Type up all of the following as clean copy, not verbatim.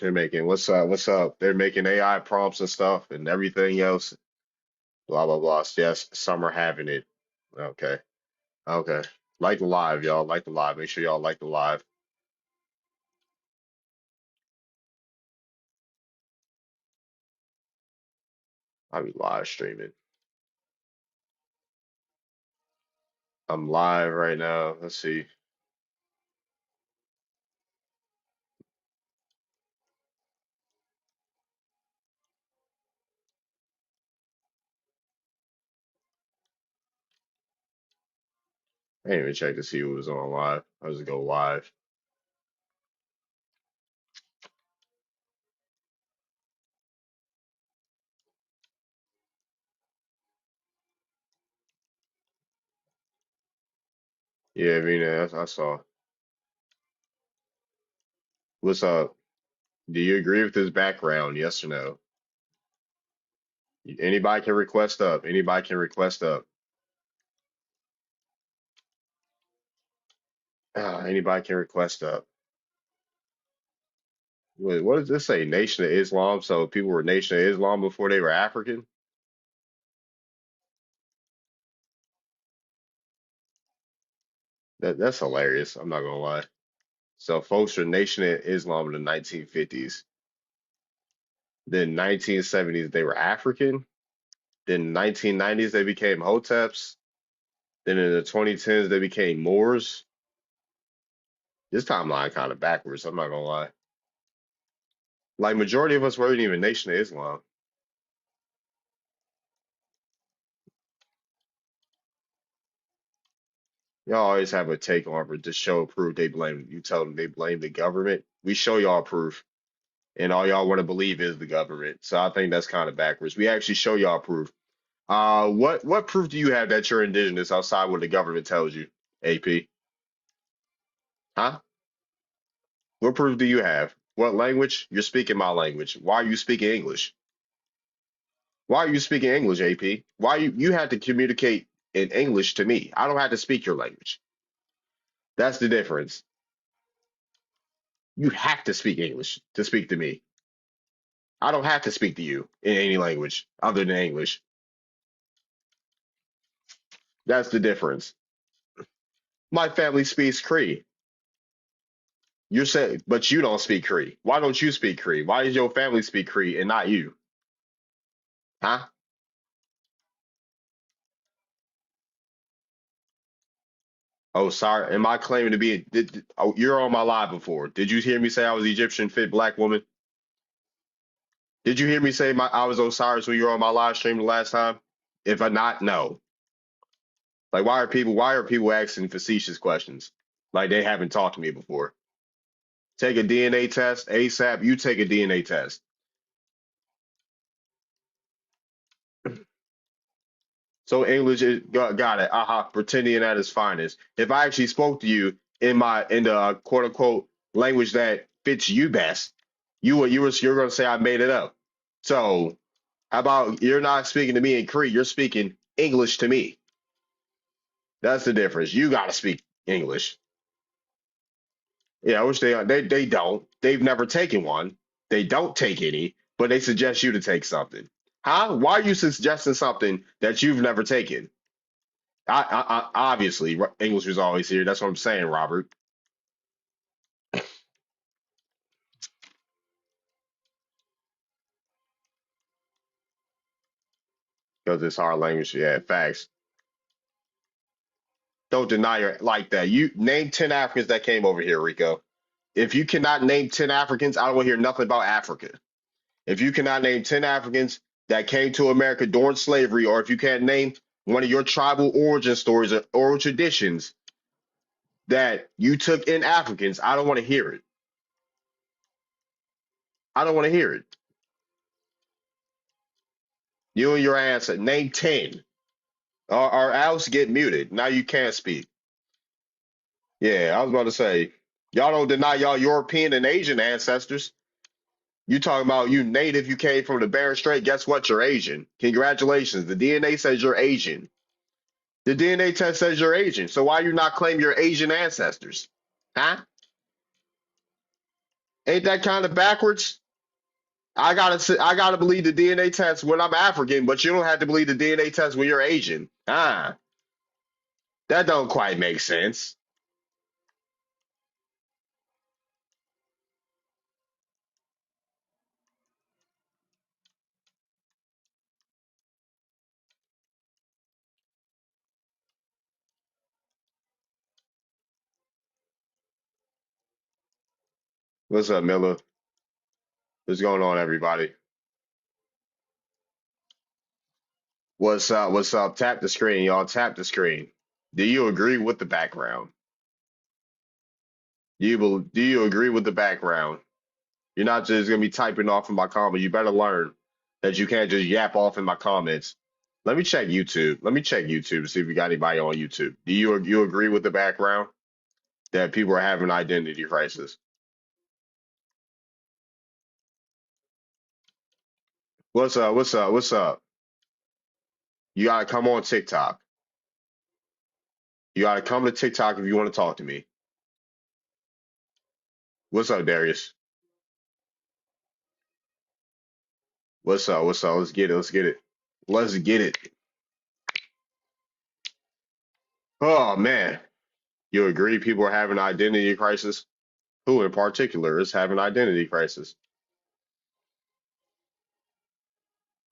They're making what's up? What's up? They're making AI prompts and stuff and everything else. Blah blah blah. Yes, some are having it. Okay. Okay. Like the live, y'all. Like the live. Make sure y'all like the live. I'll be live streaming. I'm live right now. Let's see. I didn't even check to see who was on live. I'll just go live. Yeah, I mean, I saw. What's up? Do you agree with this background? Yes or no? Anybody can request up. Anybody can request up. Anybody can request up. What does this say? Nation of Islam. So people were Nation of Islam before they were African? That's hilarious. I'm not gonna lie. So folks were Nation of Islam in the 1950s. Then 1970s they were African. Then 1990s they became Hoteps. Then in the 2010s they became Moors. This timeline kind of backwards. I'm not gonna lie. Like majority of us weren't even Nation of Islam. Y'all always have a take on it to show proof they blame you tell them they blame the government. We show y'all proof, and all y'all want to believe is the government. So I think that's kind of backwards. We actually show y'all proof. What proof do you have that you're indigenous outside what the government tells you, AP? Huh? What proof do you have? What language? You're speaking my language. Why are you speaking English? Why are you speaking English, AP? Why you had to communicate in English to me? I don't have to speak your language. That's the difference. You have to speak English to speak to me. I don't have to speak to you in any language other than English. That's the difference. My family speaks Cree. You're saying, but you don't speak Cree. Why don't you speak Cree? Why does your family speak Cree and not you? Huh? Oh, sorry. Am I claiming to be? Oh, you're on my live before. Did you hear me say I was Egyptian fit black woman? Did you hear me say I was Osiris when you were on my live stream the last time? If I not, no. Like, why are people asking facetious questions? Like they haven't talked to me before. Take a DNA test ASAP. You take a DNA test. So English is got it. Pretending at its finest. If I actually spoke to you in the quote unquote language that fits you best, you're gonna say I made it up. So how about you're not speaking to me in Cree, you're speaking English to me. That's the difference. You gotta speak English. Yeah, I wish they don't. They've never taken one. They don't take any, but they suggest you to take something. Huh? Why are you suggesting something that you've never taken? Obviously, English was always here. That's what I'm saying, Robert. Because it's our language. Yeah, facts. Don't deny your like that. You name 10 Africans that came over here, Rico. If you cannot name 10 Africans, I don't want to hear nothing about Africa. If you cannot name 10 Africans that came to America during slavery, or if you can't name one of your tribal origin stories or oral traditions that you took in Africans, I don't want to hear it. I don't want to hear it. You and your answer, name 10, or else get muted. Now you can't speak. Yeah, I was about to say, y'all don't deny y'all European and Asian ancestors. You talking about you native, you came from the Bering Strait. Guess what? You're Asian. Congratulations. The DNA says you're Asian. The DNA test says you're Asian. So why you not claim your Asian ancestors? Huh? Ain't that kind of backwards? I gotta believe the DNA test when I'm African, but you don't have to believe the DNA test when you're Asian. That don't quite make sense. What's up, Miller? What's going on, everybody? What's up? What's up? Tap the screen, y'all. Tap the screen. Do you agree with the background? Do you agree with the background? You're not just gonna be typing off in my comment. You better learn that you can't just yap off in my comments. Let me check YouTube. Let me check YouTube to see if we got anybody on YouTube. Do you agree with the background that people are having identity crisis? What's up? What's up? What's up? You gotta come on TikTok. You gotta come to TikTok if you want to talk to me. What's up, Darius? What's up? What's up? Let's get it. Let's get it. Let's get it. Oh man. You agree people are having identity crisis? Who in particular is having identity crisis?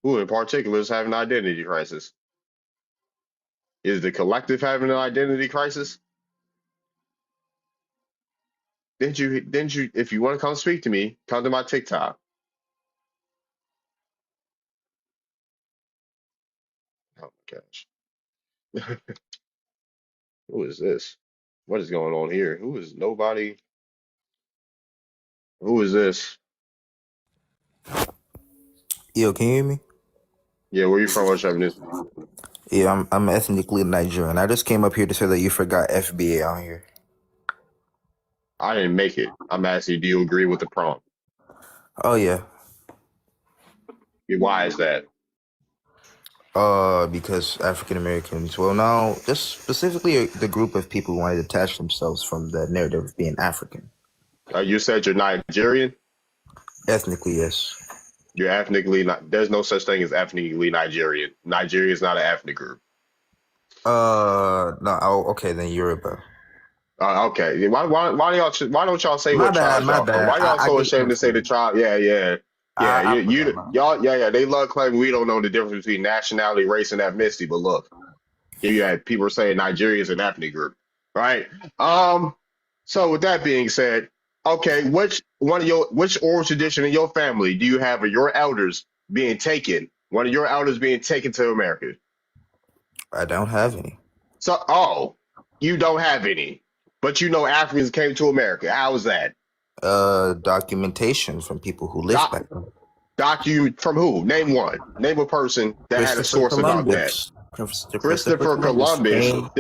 Who in particular is having identity crisis? Is the collective having an identity crisis? Didn't you if you want to come speak to me, come to my TikTok. Oh my gosh. Who is this? What is going on here? Who is nobody? Who is this? Yo, can you hear me? Yeah, where you from? What's your ethnicity? Yeah, I'm ethnically Nigerian. I just came up here to say that you forgot FBA on here. I didn't make it. I'm asking you, do you agree with the prompt? Oh yeah. Why is that? Because African Americans. Well, now just specifically the group of people who want to detach themselves from the narrative of being African. You said you're Nigerian. Ethnically, yes. You're ethnically not. There's no such thing as ethnically Nigerian. Nigeria is not an ethnic group. No. Oh, okay, then Yoruba. Okay. Why don't y'all say My what bad. tribes My y'all from? bad. Why y'all I so get what ashamed you're to say the saying. tribe? Yeah, yeah, yeah. I forgot, man. Yeah. They love claiming we don't know the difference between nationality, race, and ethnicity. But look, here you had people saying Nigeria is an ethnic group, right? Um. So with that being said, okay, which oral tradition in your family do you have of your elders being taken? One of your elders being taken to America. I don't have any. So, oh, you don't have any, but you know Africans came to America. How was that? Documentation from people who lived Doc, back then. docu from who? Name one. Name a person that had a Christopher source about that. Columbus. Christopher Christopher Columbus Columbus. came.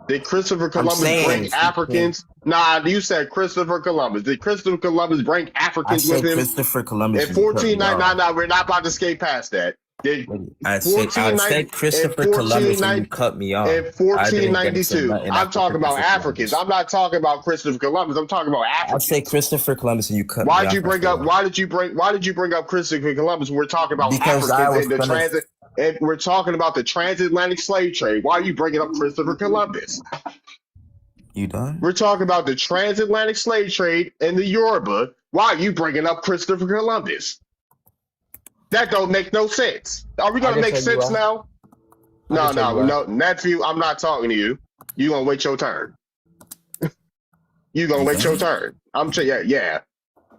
Did Christopher I'm Columbus saying bring he came. Africans? Nah, you said Christopher Columbus. Did Christopher Columbus bring I Africans with said him? Christopher Columbus In and you cut me off. 1499, we're not about to skate past that. Did I 1490 said and Christopher Columbus and you 1490 cut me off. in I didn't get to say 1492? nothing I'm after talking about Christopher Africans. Columbus. I'm not talking about Christopher Columbus. I'm talking about I said Africans. Christopher Columbus and you cut me off after that. Why did you bring up Christopher Columbus? We're talking about Because I Africans was in the gonna. transit, and we're talking about the transatlantic slave trade. Why are you bringing up Christopher Columbus? You done? We're talking about the transatlantic slave trade and the Yoruba. Why are you bringing up Christopher Columbus? That don't make no sense. Are we I gonna can make tell you sense why. now? I can No, tell you no, why. no. Nephew, I'm not talking to you. You gonna wait your turn. You gonna You wait your done? turn. Yeah, yeah.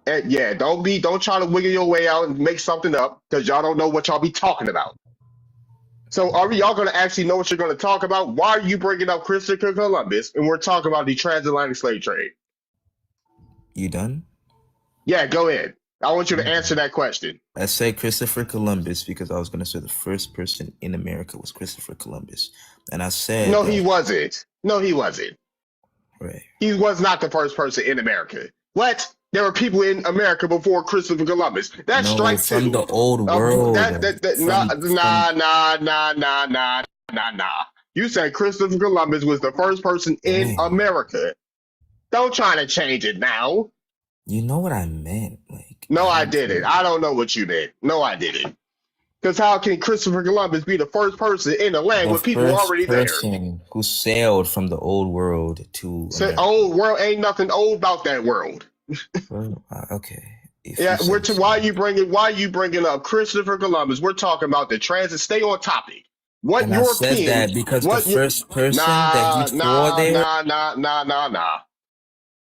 And yeah, don't try to wiggle your way out and make something up because y'all don't know what y'all be talking about. So are y'all gonna actually know what you're gonna talk about? Why are you bringing up Christopher Columbus and we're talking about the transatlantic slave trade? You done? Yeah, go ahead. I want you to answer that question. I said Christopher Columbus because I was gonna say the first person in America was Christopher Columbus, and I said No, he that. wasn't. No, he wasn't. Right. He was not the first person in America. What? There were people in America before Christopher Columbus. That's No, strike from the two. old world. Nah, From nah. You said Christopher Columbus was the first person in dang. America. Don't try to change it now. You know what I meant? Like No, I I didn't didn't. say I don't know what you meant. No, I didn't. Because how can Christopher Columbus be the first person in the land the with people first already there? person who sailed from the old world to Say, America. old world ain't nothing old about that world. Well, okay, if Yeah, you say so. why you bringing up Christopher Columbus? We're talking about the transit. Stay on topic. What And I said European? that because the What you? first person that he Nah, saw nah, there. nah, nah, nah, nah, nah,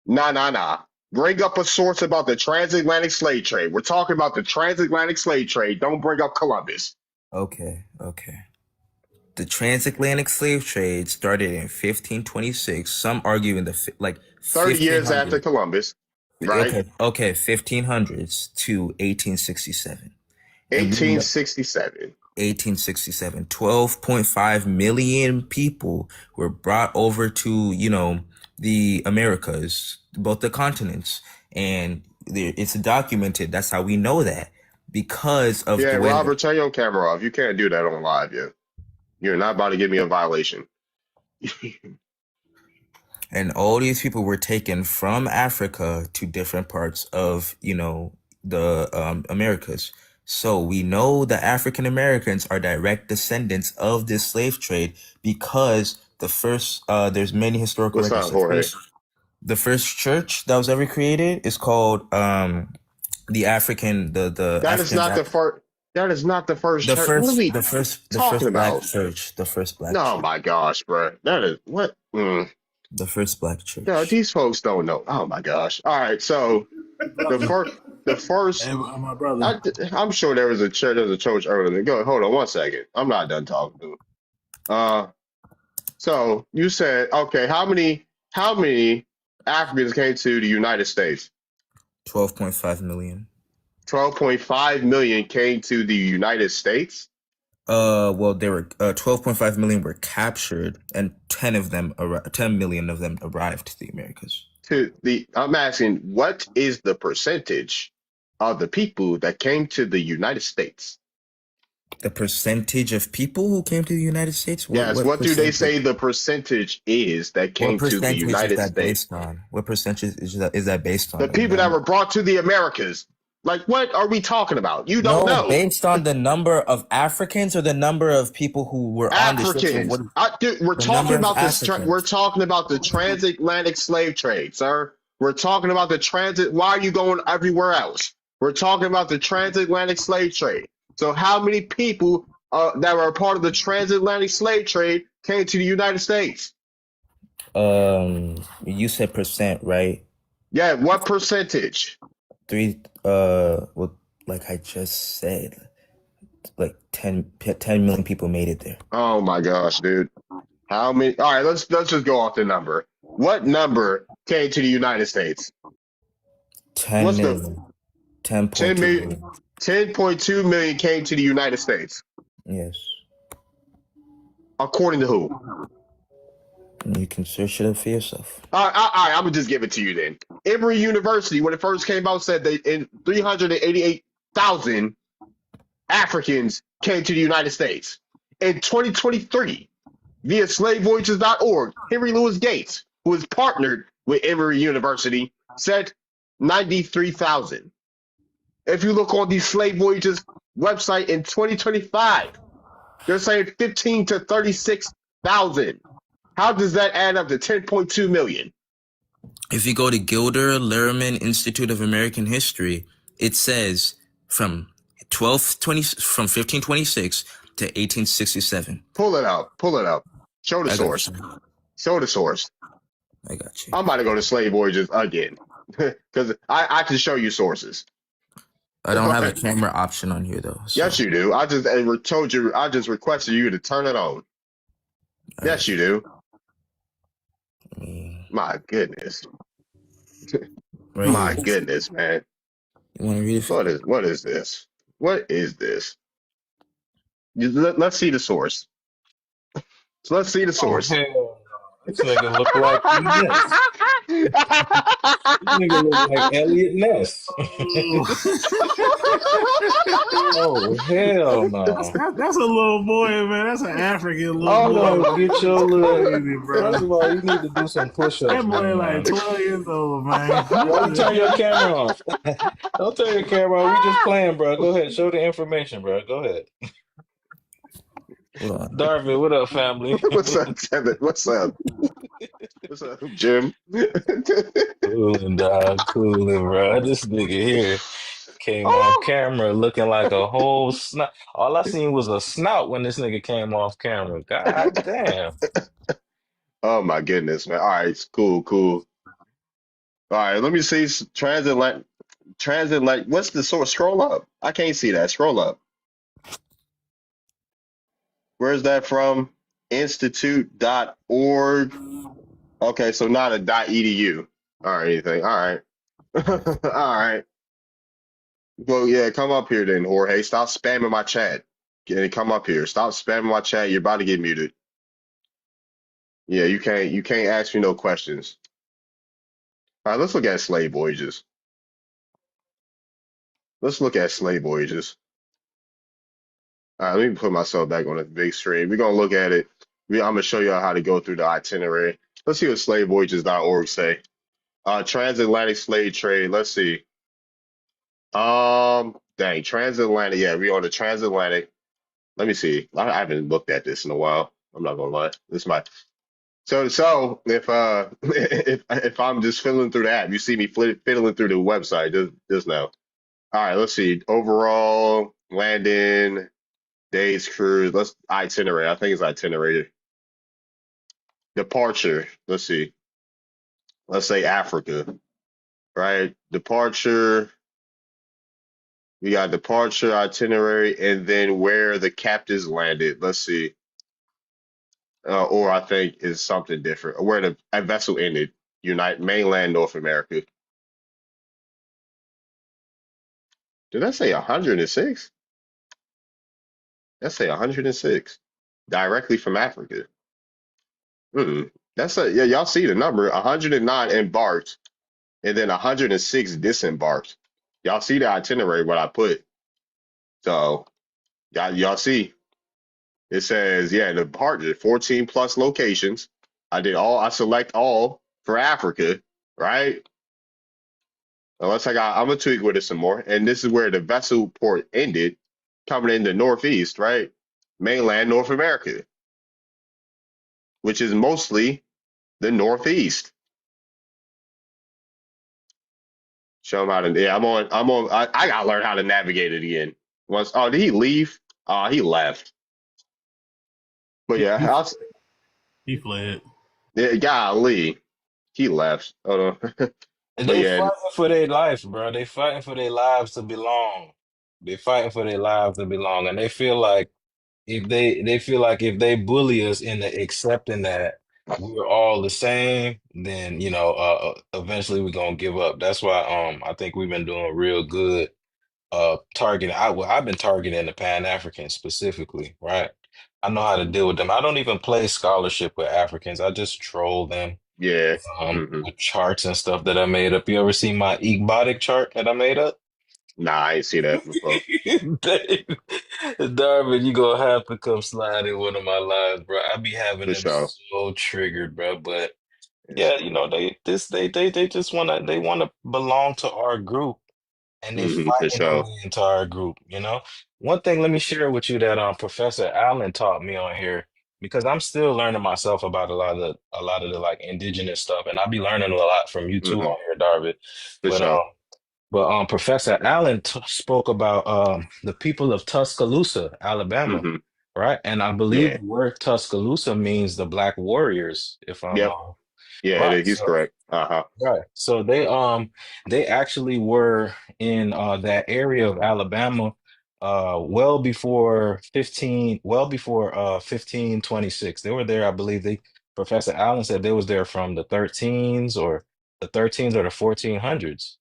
nah, nah, nah. Bring up a source about the transatlantic slave trade. We're talking about the transatlantic slave trade. Don't bring up Columbus. Okay, okay. The transatlantic slave trade started in 1526. Some argue in the 30 years after 1500s. Columbus, right? Okay, 1500s to 1867. And we know 1867. 1867, 12.5 million people were brought over to, the Americas, both the continents. And it's documented. That's how we know that because of Yeah, the way Robert, turn your camera off. You can't do that on live yet. You're not about to give me a violation. and all these people were taken from Africa to different parts of, the Americas. So we know the African Americans are direct descendants of this slave trade because there's many historical What's records. up, Jorge? The first church that was ever created is called the That is African not the Baptist. first. That is not the first The church. What are first we the first the talking first black about? church. The first black Oh church. my gosh, bro. That is what? The first black No, church. these folks don't know. Oh my gosh. All right. So the Brother, first, the first. hey, my brother. I, I'm sure there was a church. There was a church earlier. Go. Hold on one second. I'm not done talking to him. Uh. So you said okay. How many Africans came to the United States? 12.5 million. 12.5 million came to the United States. Well, there were 12.5 million were captured, and 10 million of them arrived to the Americas. I'm asking, what is the percentage of the people that came to the United States? The percentage of people who came to the United States. What Yes, what what do they percentage? say the percentage is that What came to the percentage is United that States? based on? What percentage is that based The on? people that were brought to the Americas. Like, what are we talking about? You don't No, know. based on the number of Africans or the number of people who were on the ships. Or Africans. what? Dude, we're The talking number of about this. We're Africans. talking about the transatlantic slave trade, sir. We're talking about the transit. Why are you going everywhere else? We're talking about the transatlantic slave trade. So, how many people that were a part of the transatlantic slave trade came to the United States? You said percent, right? Yeah, what percentage? Three. Well, like I just said, like 10 million people made it there. Oh my gosh, dude. How many? All right, let's just go off the number. What number came to the United States? 10 What's the million. 10 10.2 million? million. 10.2 million came to the United States. Yes. According to who? You can search it up for yourself. I'm gonna just give it to you then. Emory University, when it first came out, said that in 388,000 Africans came to the United States. In 2023, via slavevoyages.org, Henry Louis Gates, who is partnered with Emory University, said 93,000. If you look on the Slave Voyages website in 2025, they're saying 15 to 36,000. How does that add up to 10.2 million? If you go to Gilder Lehrman Institute of American History, it says from 1526 to 1867. Pull it up. Pull it up. Show the I got source. you. Show the source. I got you. I'm about to go to Slave Voyages again because I can show you sources. I don't have a camera option on here though. So Yes, you do. Told you. I just requested you to turn it on. Yes, you do. My goodness. right My here. goodness, man. You want to read it? What is this? What is this? Let's see the source. So let's see the Oh source. hell! This nigga look like Ness. This nigga look like Elliot Ness. Oh, hell no. That's a little boy, man. That's an African little You boy, don't man. get That's your little. crazy, First bro. of all, you need to do some push-ups, That boy young like man. 12 years old, man. Why What you turn your the camera off? Don't turn your camera on. We just playing, bro. Go ahead. Show the information, bro. Go ahead. Hold on. Darvin, what up, family? What's up, Tevin? What's up? What's up, Jim? Cooling, dog. Cooling, bro. This nigga here came off Oh, camera looking like a whole snout. All I seen was a snout when this nigga came off camera. God damn. oh my goodness, man. All right, it's cool, cool. All right, let me see transatlantic. What's the source? Scroll up. I can't see that. Scroll up. Where's that from? Institute.org. Okay, so not a .edu or anything. All right. All right. Well, yeah, come up here then, Jorge. Stop spamming my chat. Come up here. Stop spamming my chat. You're about to get muted. Yeah, you can't ask me no questions. All right, let's look at slave voyages. Let's look at slave voyages. All right, let me put myself back on the big screen. We're gonna look at it. I'm gonna show you how to go through the itinerary. Let's see what slavevoyages.org say. Transatlantic slave trade. Let's see. Dang, transatlantic. Yeah, we on the transatlantic. Let me see. I haven't looked at this in a while. I'm not gonna lie. This might. So if if I'm just fiddling through the app, you see me fiddling through the website just now. All right, let's see. Overall landing days cruise. Let's itinerary. I think it's itinerary. Departure. Let's see. Let's say Africa, right? Departure. We got departure itinerary, and then where the captives landed. Let's see. Or I think is something different. Where the a vessel ended. Mainland North America. Did I say 106? Let's say 106. Directly from Africa. Mm-mm. That's a yeah. Y'all see the number? 109 embarked, and then 106 disembarked. Y'all see the itinerary? What I put. So y'all see. It says, yeah, the departure, 14 plus locations. I select all for Africa, right? I'm gonna tweak with it some more. And this is where the vessel port ended, coming in the Northeast, right? Mainland North America, which is mostly the Northeast. Show them how to, yeah, I gotta learn how to navigate it again. Did he leave? He left. But he, yeah, he, he fled. yeah, golly, he left. Hold on. But They yeah, fighting for their life, bro. They fighting for their lives to belong. They fighting for their lives to belong, and they feel like if they bully us into accepting that we're all the same, then eventually we're gonna give up. That's why I think we've been doing real good targeting. I've been targeting the Pan Africans specifically, right? I know how to deal with them. I don't even play scholarship with Africans. I just troll them yeah. Hmm. with charts and stuff that I made up. You ever see my Igbotic chart that I made up? Nah, I ain't see that before. Dave, Darvin, you gonna have to come slide in one of my lives, bro. I be having For them sure. so triggered, bro. But Yes. yeah, they just wanna belong to our group, and they For fighting their sure. way into our group. One thing, let me share with you that Professor Allen taught me on here, because I'm still learning myself about a lot of the like indigenous stuff, and I'll be learning a lot from you too Hmm. on here, Darvin. For But sure. Professor Allen t spoke about the people of Tuscaloosa, Alabama, Hmm. right? And I believe Yeah. the word Tuscaloosa means the Black Warriors, if I'm Yep. Yeah, right. he's correct. Uh-huh. Right. So they actually were in that area of Alabama well before 1526. They were there, I believe Professor Allen said they was there from the 13s or the 1400s,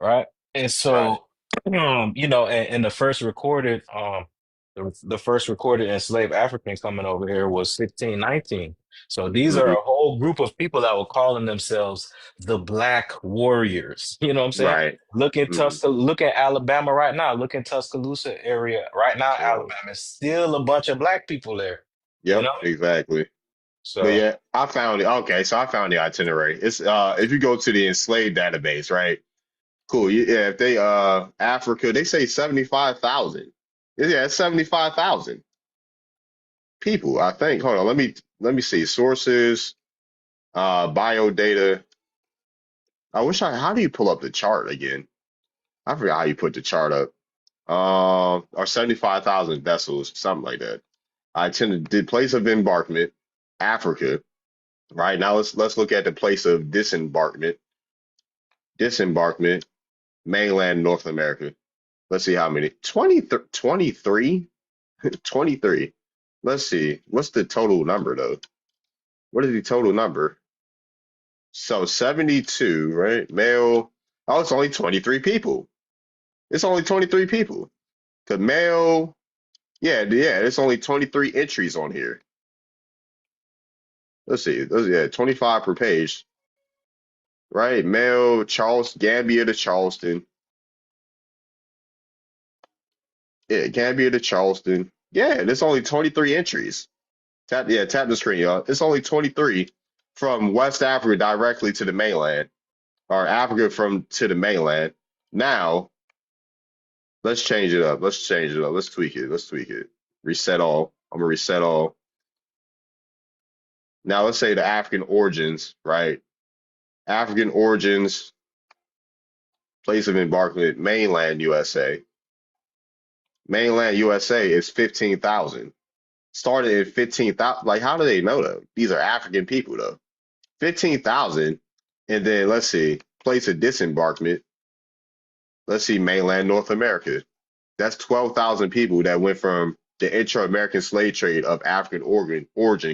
right? And Right. so and the first recorded enslaved African coming over here was 1519. So these are Hmm. a whole group of people that were calling themselves the Black Warriors. You know what I'm saying? Right. Hmm. Look at Alabama right now. Look in Tuscaloosa area right now. Uh, Alabama is still a bunch of black people there. You yep, know? exactly. But So yeah, I found it. Okay, so I found the itinerary. It's if you go to the enslaved database, right? Cool. Yeah, if they Africa, they say 75,000. Yeah, it's 75,000 people, I think. Hold on, let me see. Sources, bio data. How do you pull up the chart again? I forgot how you put the chart up. Or 75,000 vessels, something like that. I tend to the place of embarkment, Africa. Right now, let's look at the place of disembarkment. Disembarkment, mainland North America. Let's see how many. 23? 23. Let's see. What's the total number though? What is the total number? So 72, right? Male. Oh, it's only 23 people. It's only 23 people. Cause male, yeah, it's only 23 entries on here. Let's see. Yeah, 25 per page, right? Male, Gambia to Charleston. Yeah, Gambia to Charleston. Yeah, there's only 23 entries. Tap the screen, y'all. It's only 23 from West Africa directly to the mainland, or Africa from to the mainland. Now, let's change it up. Let's change it up. Let's tweak it. Let's tweak it. Reset all. I'm gonna reset all. Now let's say the African origins, right? African origins, place of embarkment, mainland USA. Mainland USA is 15,000. Started at 15,000. Like, how do they know that? These are African people, though. 15,000. And then let's see, place of disembarkment. Let's see, mainland North America. That's 12,000 people that went from the intra-American slave trade of African origin,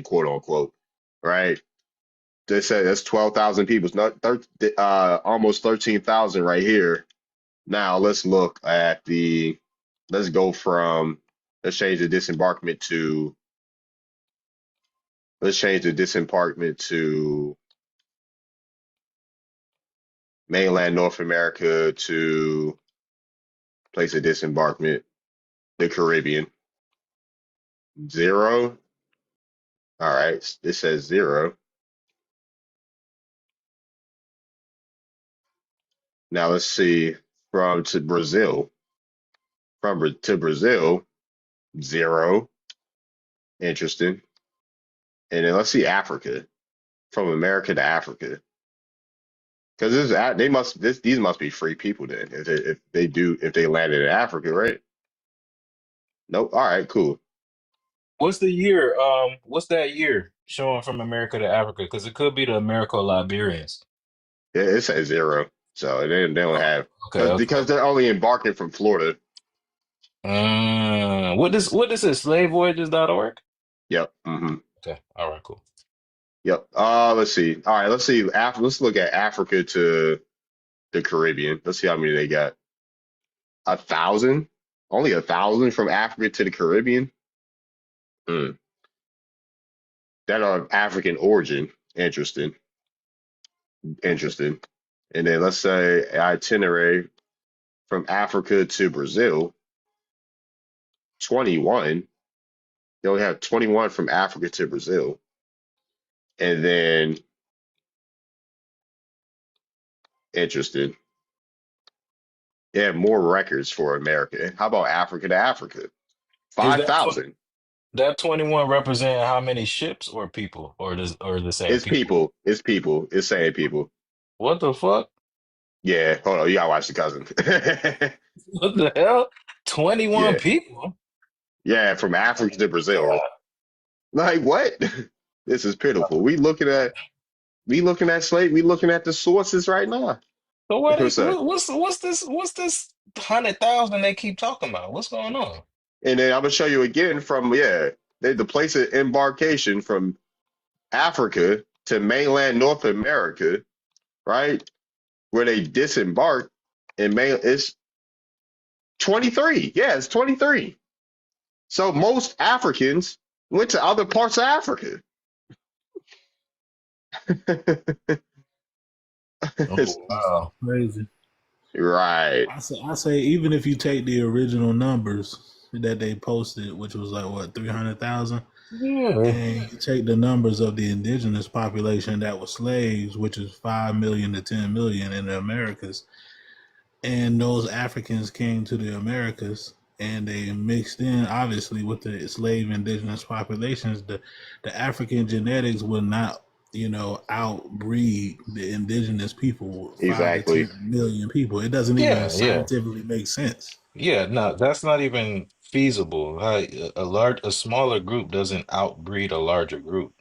quote unquote, right? They said that's 12,000 people. It's not almost 13,000 right here. Now let's go from, let's change the disembarkment to, let's change the disembarkment to mainland North America to place of disembarkment, the Caribbean. 0. All right. It says 0. Now let's see from to Brazil. To Brazil, 0. Interesting. And then let's see Africa. From America to Africa. Because these must be free people then. If they landed in Africa, right? Nope. All right, cool. what's the year? What's that year showing from America to Africa? Because it could be the America Liberians. It says 0. So they don't Oh, have, okay, okay. because they're only embarking from Florida. What this is slavevoyages.org? Yep. Hmm. Okay, all right, cool. Yep. Let's see. All right, let's see. Let's look at Africa to the Caribbean. Let's see how many they got. 1,000? Only 1,000 from Africa to the Caribbean? Hmm. That are of African origin. Interesting. Interesting. And then let's say itinerary from Africa to Brazil, 21. They only have 21 from Africa to Brazil. And then, interesting. They have more records for America. How about Africa to Africa? Is that 5,000. 21 represent how many ships or people or the same It's people? people. It's people. It's saying people. What the fuck? Yeah, hold on. You gotta watch the cousin. What the hell? 21 Yeah, people? yeah, from Africa to Brazil. God. Like what? This is pitiful. We looking at the sources right now. So what they What's that? what's this 100,000 they keep talking about? What's going on? And then I'm gonna show you again from the place of embarkation from Africa to mainland North America, right? Where they disembarked in main it's 23. Yeah, it's 23. So most Africans went to other parts of Africa. Oh, It's- this is Wow. crazy. right. I say even if you take the original numbers that they posted, which was like what 300,000, Yeah. and you take the numbers of the indigenous population that was slaves, which is 5 million to 10 million in the Americas, and those Africans came to the Americas and they mixed in obviously with the slave indigenous populations. The African genetics will not, outbreed the indigenous people, 5 to Exactly. 10 million people. It doesn't even Yeah, yeah. scientifically make sense. Yeah, no, that's not even feasible. A smaller group doesn't outbreed a larger group.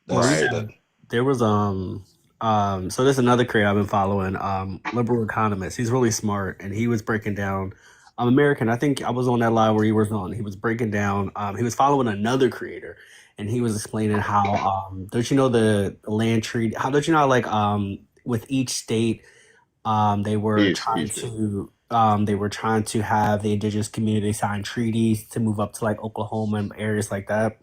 Well, That's Right. that. recently there was so there's another creator I've been following, liberal economist. He's really smart, and he was breaking down American. I think I was on that live where he was on. He was breaking down. He was following another creator, and he was explaining how don't you know the land treaty? How don't you know like with each state Peace. Peace. Peace. they were trying to have the indigenous community sign treaties to move up to like Oklahoma and areas like that.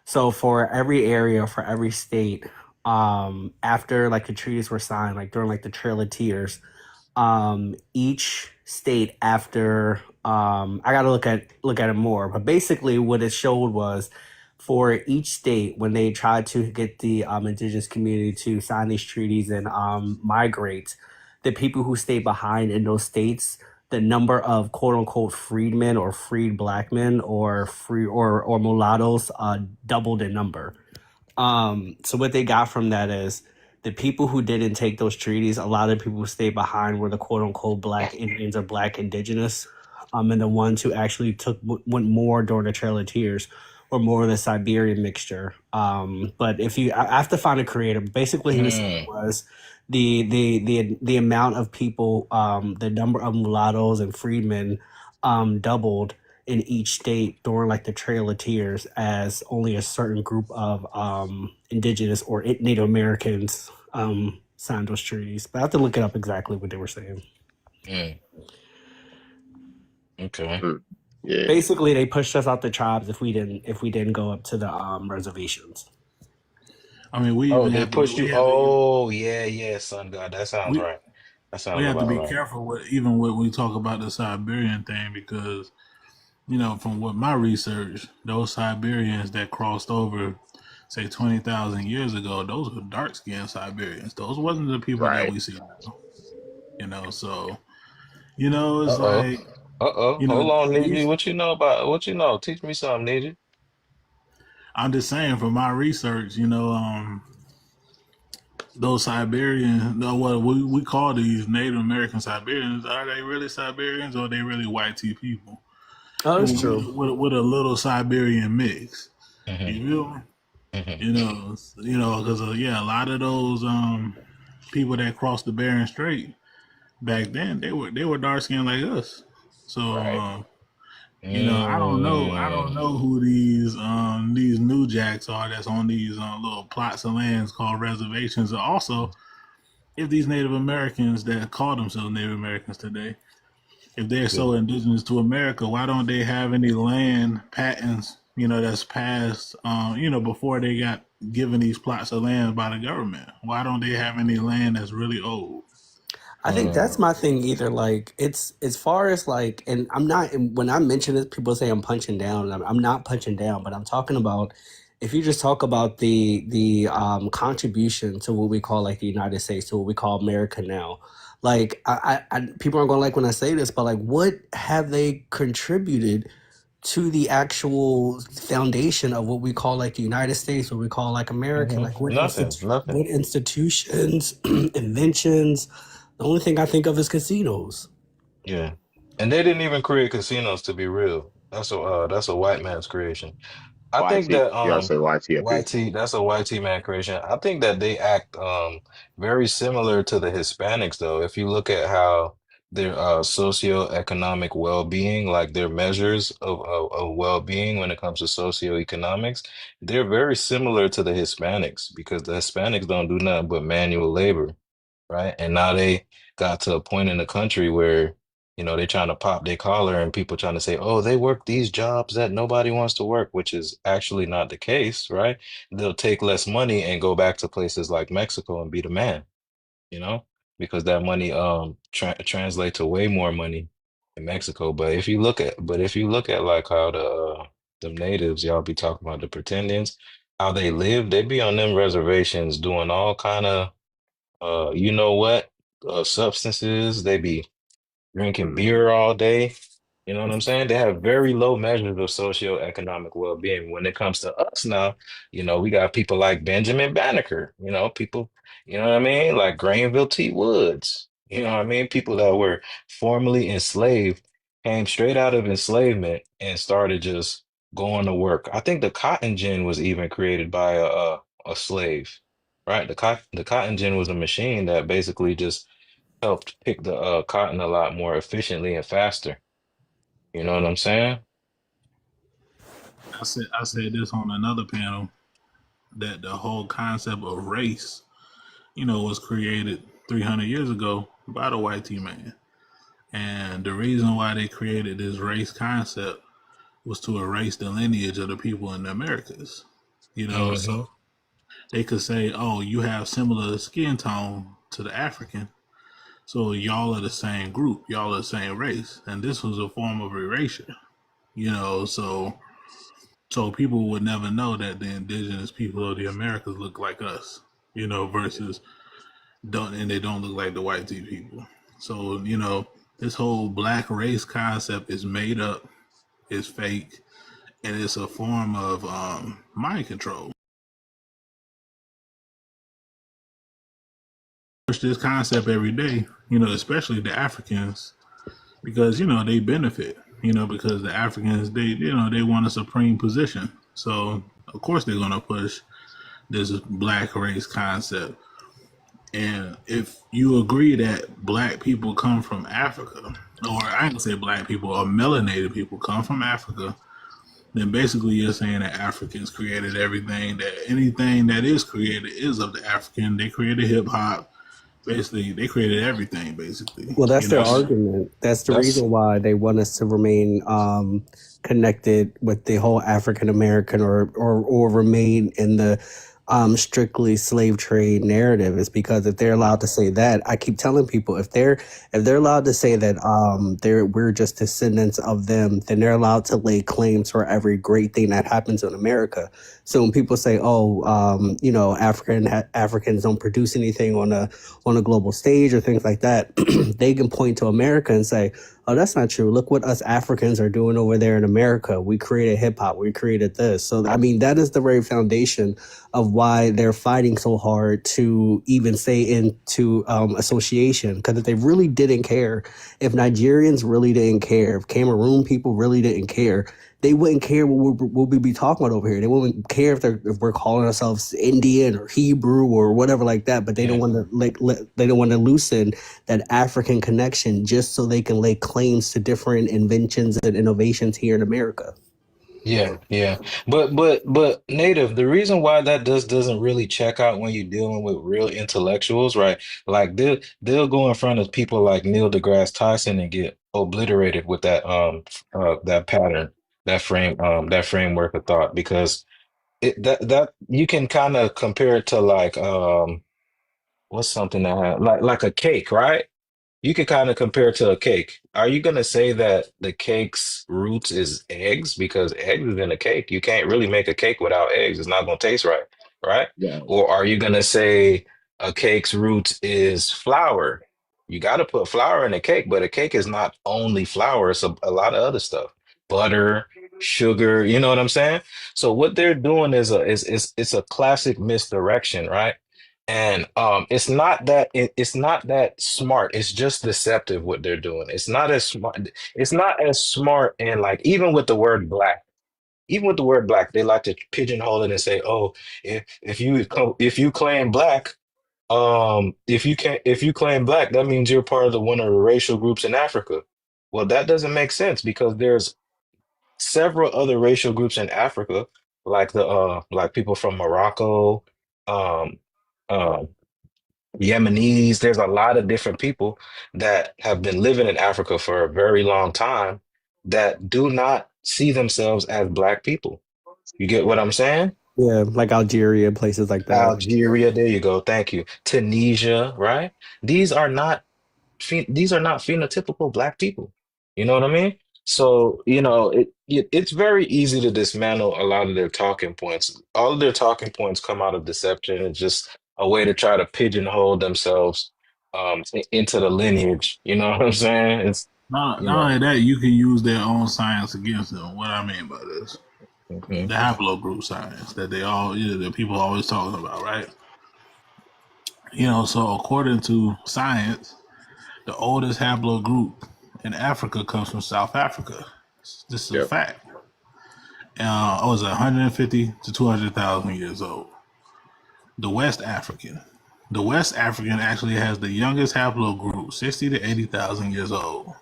So for every area, for every state, after like the treaties were signed, like during like the Trail of Tears, each state after I gotta look at it more, but basically what it showed was for each state when they tried to get the indigenous community to sign these treaties and migrate, the people who stayed behind in those states, the number of quote unquote freedmen or freed black men or free or mulattoes doubled in number. So what they got from that is the people who didn't take those treaties, a lot of people who stayed behind were the quote unquote black Indians or black indigenous. And the ones who actually went more during the Trail of Tears or more of the Siberian mixture. But if you, I have to find a creator. Basically, he was saying Mm, was the amount of people, the number of mulattoes and freedmen doubled in each state during like the Trail of Tears as only a certain group of indigenous or Native Americans signed those treaties. But I have to look it up exactly what they were saying. mm, okay. Mm. Yeah. Basically, they pushed us out the tribes if we didn't go up to the reservations. I mean, we Oh, even they have to pushed you. we have to even Oh, yeah, yeah, son God. That sounds we right. That we sounds have to about be right. careful with even when we talk about the Siberian thing because from what my research, those Siberians that crossed over, say 20,000 years ago, those were dark skinned Siberians. Those wasn't the people that Right. we see now. So it's Uh-oh. like Uh-oh. you know Hold on, Niji. these. What you know? Teach me something, Niji. I'm just saying from my research, those Siberian, what we call these Native American Siberians, are they really Siberians or are they really white tea people? Oh, With, that's true. with a little Siberian mix. Mm-hmm. You feel me? Mm-hmm. Because yeah, a lot of those people that crossed the Bering Strait back then, they were dark skinned like us. So Right. I don't know Mm. who these new jacks are that's on these little plots of lands called reservations. And also, if these Native Americans that call themselves Native Americans today, if they're Yeah. so indigenous to America, why don't they have any land patents, that's passed, before they got given these plots of land by the government? Why don't they have any land that's really old? I think that's Mm. my thing either. Like it's as far as like, and I'm not. And when I mention this, people say I'm punching down. And I'm not punching down, but I'm talking about if you just talk about the contribution to what we call like the United States, to what we call America now. Like people aren't gonna like when I say this, but like, what have they contributed to the actual foundation of what we call like the United States, what we call like America? Like Mm-hmm. Nothing. Nothing. what institutions, inventions? The only thing I think of is casinos. Yeah. And they didn't even create casinos to be real. That's a white man's creation. I think YT. that You gotta say YT up here. YT, that's a YT man creation. I think that they act very similar to the Hispanics though. If you look at how their socioeconomic well-being, like their measures of well-being when it comes to socioeconomics, they're very similar to the Hispanics because the Hispanics don't do nothing but manual labor, right? And now they got to a point in the country where They trying to pop their collar and people trying to say, oh, they work these jobs that nobody wants to work, which is actually not the case, right? They'll take less money and go back to places like Mexico and be the man, you know, because that money translate to way more money in Mexico. But if you look at like how the natives, y'all be talking about the pretendings, how they live, they be on them reservations doing all kind of you know what, substances. They be drinking beer all day. You know what I'm saying? They have very low measures of socioeconomic well-being. When it comes to us now, we got people like Benjamin Banneker, people, you know what I mean? Like Granville T. Woods, you know what I mean? People that were formerly enslaved, came straight out of enslavement and started just going to work. I think the cotton gin was even created by a slave, right? The cotton gin was a machine that basically just helped pick the cotton a lot more efficiently and faster. You know what I'm saying? I said this on another panel that the whole concept of race, was created 300 years ago by the white T man. And the reason why they created this race concept was to erase the lineage of the people in the Americas. So Hmm. they could say, "Oh, you have similar skin tone to the African, so y'all are the same group, y'all are the same race." And this was a form of erasure. So people would never know that the indigenous people of the Americas look like us. Versus they don't look like the white people. So this whole black race concept is made up, is fake, and it's a form of mind control. Push this concept every day, especially the Africans, because they benefit, because the Africans they want a supreme position. So of course they're gonna push this black race concept. And if you agree that black people come from Africa, or I ain't gonna say black people or melanated people come from Africa, then basically you're saying that Africans created everything, that anything that is created is of the African. They created hip hop. Basically, they created everything, basically. Well, that's You know? their That's argument. That's the that's reason why they want us to remain connected with the whole African American or remain in the strictly slave trade narrative. Is because if they're allowed to say that, I keep telling people if they're allowed to say that we're just descendants of them, then they're allowed to lay claims for every great thing that happens in America. So when people say, "Oh, Africans don't produce anything on a global stage or things like that," they can point to America and say, "Oh, that's not true. Look what us Africans are doing over there in America. We created hip hop. We created this." So, I mean, that is the very foundation of why they're fighting so hard to even stay into association. Because if they really didn't care, if Nigerians really didn't care, if Cameroon people really didn't care, they wouldn't care what we be talking about over here. They wouldn't care if we're calling ourselves Indian or Hebrew or whatever like that. But they don't yeah. want to they don't want to loosen that African connection just so they can lay claims to different inventions and innovations here in America. Yeah, yeah. But native, the reason why that doesn't really check out when you're dealing with real intellectuals, right? Like they'll go in front of people like Neil deGrasse Tyson and get obliterated with that pattern, that framework of thought because that you can kind of compare it to like what's something that like a cake, right? You could kind of compare it to a cake. Are you going to say that the cake's roots is eggs? Because eggs is in a cake. You can't really make a cake without eggs. It's not going to taste right, right? Yeah. Or are you going to say a cake's roots is flour? You got to put flour in a cake, but a cake is not only flour, it's a lot of other stuff. Butter, sugar, you know what I'm saying? So what they're doing is it's a classic misdirection, right? And it's not that smart. It's just deceptive what they're doing. It's not as smart. It's not as smart and like even with the word black, they like to pigeonhole it and say, "Oh, if you claim black, if you claim black, that means you're part of one of the racial groups in Africa." Well, that doesn't make sense because there's several other racial groups in Africa, like people from Morocco, um, um, Yemenis. There's a lot of different people that have been living in Africa for a very long time that do not see themselves as black people. You get what I'm saying? Yeah, like Algeria, places like that. Algeria, there you go. Thank you. Tunisia, right? These are not these are not phenotypical black people. You know what I mean? So, it's very easy to dismantle a lot of their talking points. All of their talking points come out of deception. It's just a way to try to pigeonhole themselves into the lineage. You know what I'm saying? It's Not, you not know. only that, you can use their own science against them. What I mean by this, Mhm. the haplogroup science that they all, that people always talking about, right? So according to science, the oldest haplogroup in Africa comes from South Africa. This is a Yep. fact. I was 150 to 200,000 years old. The West African. The West African actually has the youngest haplogroup, 60 to 80,000 years old.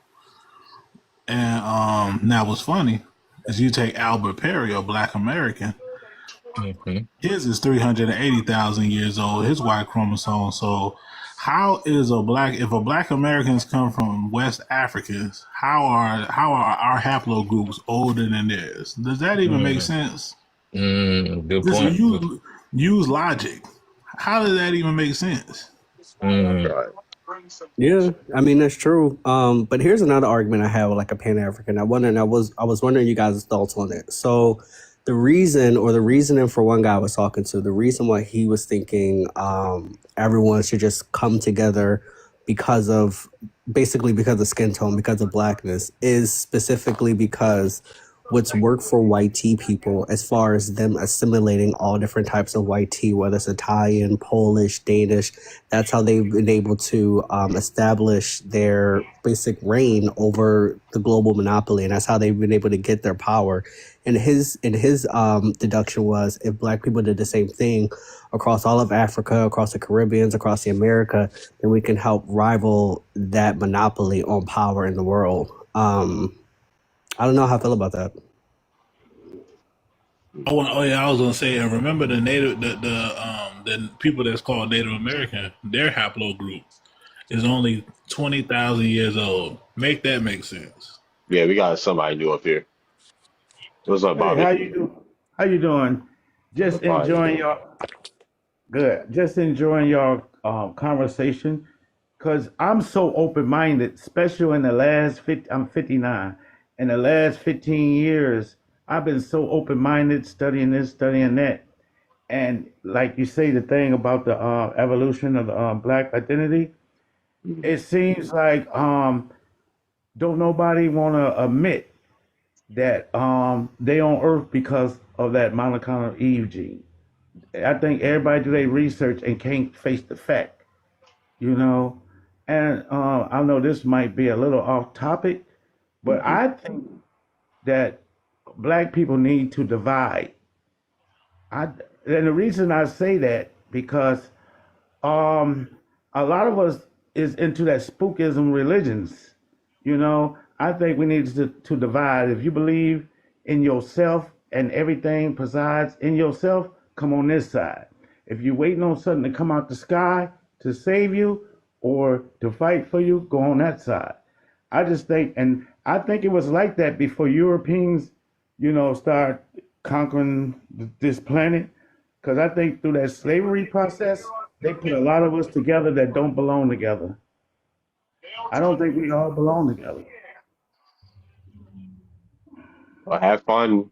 And now what's funny is you take Albert Perry, a Black American, Mhm. his is 380,000 years old, his Y chromosome. So how is if a Black Americans come from West Africans, how are our haplogroups older than theirs? Does that even make Mm. sense? Good Just point. use logic. How does that even make sense? Mm. Right. Yeah, I mean that's true. But here's another argument I have with like a Pan African. I was wondering you guys' thoughts on it. So the reasoning for one guy I was talking to, the reason why he was thinking everyone should just come together because of basically because of skin tone, because of blackness, is specifically because what's worked for white tea people as far as them assimilating all different types of white tea, whether it's Italian, Polish, Danish. That's how they've been able to establish their basic reign over the global monopoly, and that's how they've been able to get their power. And his deduction was if black people did the same thing across all of Africa, across the Caribbeans, across the America, then we can help rival that monopoly on power in the world. I don't know how I feel about that. I was gonna say, and remember the people that's called Native American, their haplogroup is only 20,000 years old. Make that make sense? Yeah, we got somebody new up here. What's up, Hey, how Bobby? you doing? How you doing? I'm Just fine. enjoying your good. Just enjoying your conversation, cause I'm so open minded. Especially in the last 50, I'm 59. In the last 15 years, I've been so open minded, studying this, studying that, and like you say, the thing about the evolution of the black identity. Mhm. It seems like don't nobody want to admit that they on Earth because of that monochromatic Eve gene. I think everybody do their research and can't face the fact, you know. And I know this might be a little off topic, but Mhm. I think that black people need to divide. I and the reason I say that because um a lot of us is into that spookism religions. I think we need to divide. If you believe in yourself and everything presides in yourself, come on this side. If you're waiting on something to come out the sky to save you or to fight for you, go on that side. I just think, and I think it was like that before Europeans, start conquering this planet. Because I think through that slavery process, they put a lot of us together that don't belong together. I don't think we all belong together. Well, have fun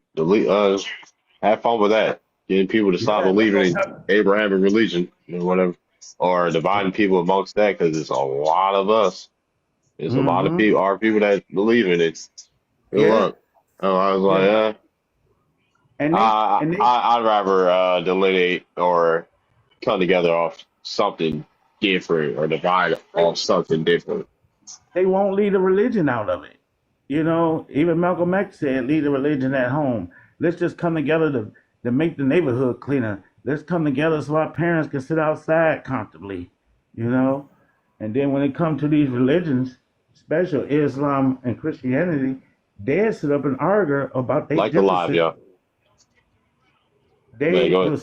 with that. Getting people to stop Yeah, that's believing gonna in help. Abrahamic religion or whatever, or dividing people amongst that because it's a lot of us. There's a lot of Mm-hmm. people, our people that believe in it. Good Yeah, luck. Oh, I was yeah, like, and they I'd rather delineate or come together off something different or divide off something different. they won't leave the religion out of it. Even Malcolm X said, "Leave the religion at home. Let's just come together to make the neighborhood cleaner. Let's come together so our parents can sit outside comfortably." You know, and then when it comes to these religions, especially Islam and Christianity, they sit up and argue about their Like the live, differences. yeah. Man, They go ahead. will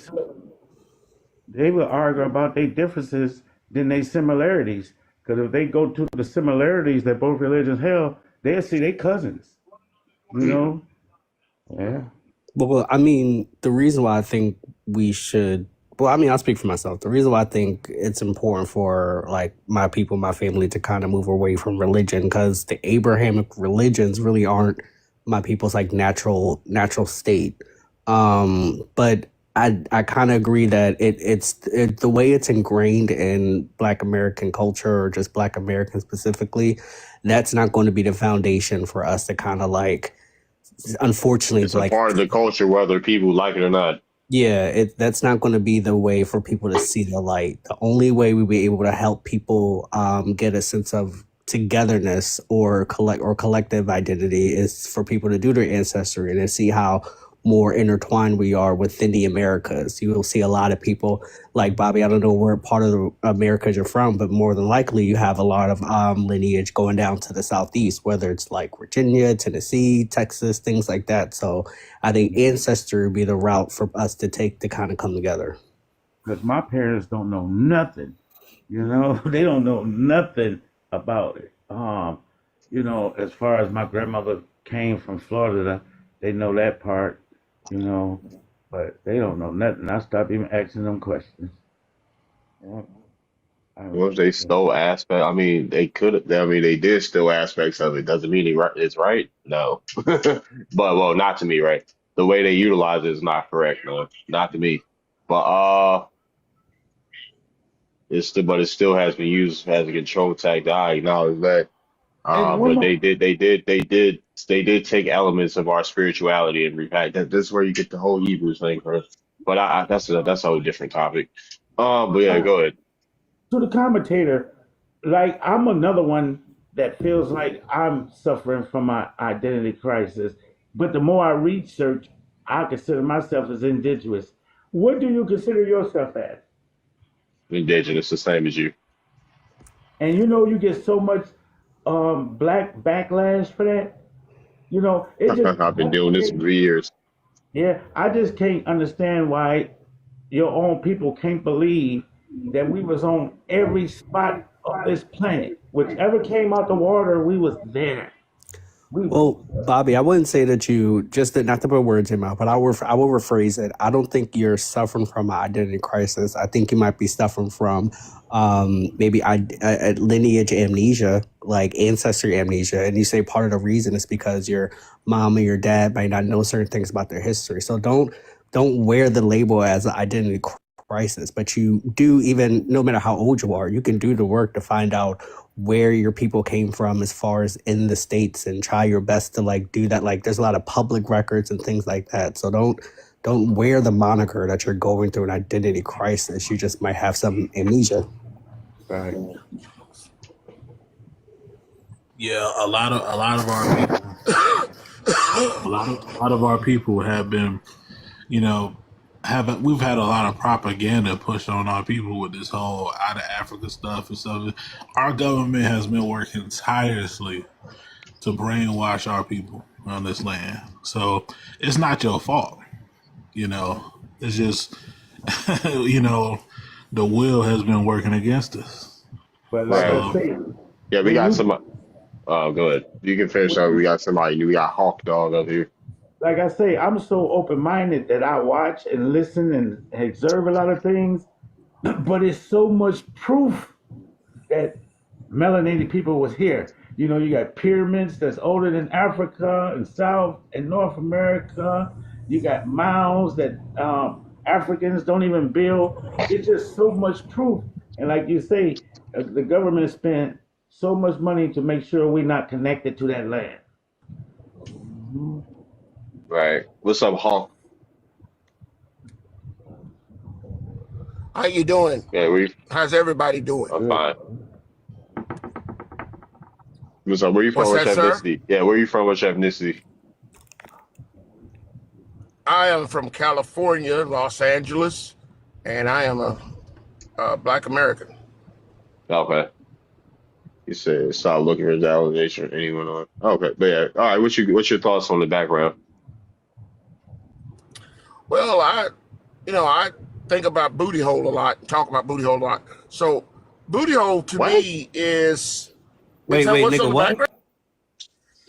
they will argue about their differences than they similarities. Because if they go to the similarities that both religions have, they'll see they cousins. You know? Yeah. Well, I mean, the reason why I think we should, well, I mean, I'll speak for myself. The reason why I think it's important for like my people, my family to kind of move away from religion, because the Abrahamic religions really aren't my people's like natural state. But I kind of agree that it's the way it's ingrained in Black American culture or just Black Americans specifically. That's not going to be the foundation for us to kind of like, unfortunately, It's a like, part of the culture, whether people like it or not. yeah, that's not going to be the way for people to see the light. The only way we'll be able to help people get a sense of togetherness or collective identity is for people to do their ancestry and to see how more intertwined we are within the Americas. You will see a lot of people like Bobby. I don't know where part of the Americas you're from, but more than likely you have a lot of lineage going down to the southeast, whether it's like Virginia, Tennessee, Texas, things like that. So I think ancestry would be the route for us to take to kind of come together. Because my parents don't know nothing. You know, they don't know nothing about it. You know, as far as my grandmother came from Florida, they know that part, you know, but they don't know nothing. I stopped even asking them questions. Yeah, I Well, was if they stole aspect, I mean, they could. I mean, they did steal aspects of it. Doesn't mean it's right. No, but well, not to me, right? The way they utilize it is not correct. No, not to me. But but it still has been used as a control tactic. I acknowledge that. and one But more. they did take elements of our spirituality and repack that. This is where you get the whole Hebrews thing from. But that's a whole different topic. But yeah, So go ahead. to the commentator, like I'm another one that feels like I'm suffering from my identity crisis. But the more I research, I consider myself as indigenous. What do you consider yourself as? Indigenous, the same as you. And you know, you get so much black backlash for that. You know, it just I've been doing this for years. yeah. I just can't understand why your own people can't believe that we was on every spot of this planet. Whichever came out the water, we was there. We Well, Bobby, I wouldn't say that you just not to put words in your mouth, but I will rephrase it. I don't think you're suffering from an identity crisis. I think you might be suffering from maybe lineage amnesia, like ancestry amnesia. And you say part of the reason is because your mom or your dad might not know certain things about their history. So don't wear the label as an identity crisis, but you do, even no matter how old you are, you can do the work to find out where your people came from as far as in the states and try your best to like do that. Like there's a lot of public records and things like that. So don't wear the moniker that you're going through an identity crisis. You just might have some amnesia. right. Yeah, a lot of our people, a lot of our people have been, you know, we've had a lot of propaganda pushed on our people with this whole out of Africa stuff and stuff. Our government has been working tirelessly to brainwash our people on this land. So it's not your fault, you know. It's just you know, the will has been working against us. But like I Right. So say, Yeah, we when got you some. Go ahead. You can finish when up. We you got somebody new. We got Hawk Dog up here. like I say, I'm so open minded that I watch and listen and observe a lot of things, but it's so much proof that melanated people was here. You know, you got pyramids that's older than Africa and South and North America. You got mounds that Africans don't even build. It's just so much proof. And like you say, the government spent so much money to make sure we're not connected to that land. Mhm. Right. What's up, Hawk? How you doing? Yeah, How's everybody doing? I'm Good. fine. What's up? Where you from? What's What's that, your sir? ethnicity? Yeah, where you from? What's your ethnicity? I am from California, Los Angeles, and I am a Black American. Okay. You said stop looking for validation or anyone on. Okay, but yeah. All right. What's your thoughts on the background? Well, I think about booty hole a lot, talk about booty hole a lot. So Booty hole to What? me is Wait, that wait, what's on nigga, the what? background?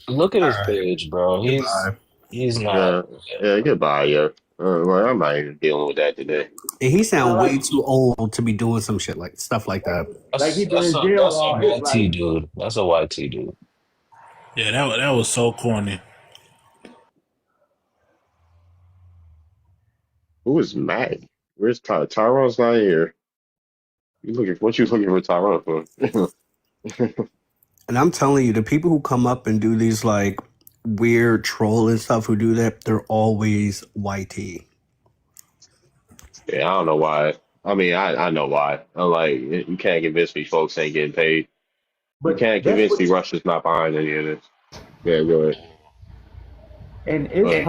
Look at All his right, page, bro. goodbye. He's not. Yeah, yeah, goodbye, yo. Well, I'm not even dealing with that today. And he Yeah, sound way too old to be doing some shit like stuff like that. like he been in jail That's a all his YT life. dude. That's a YT dude. Yeah, that was so corny. Who is Mac? Where's Tyrone's not here. What you looking for Tyrone for? And I'm telling you, the people who come up and do these like weird troll and stuff who do that, they're always YT. Yeah, I don't know why. I mean, I know why. I'm like, you can't convince me folks ain't getting paid. You But can't that's convince what, me Russia's not behind any of this. Yeah, go ahead. and But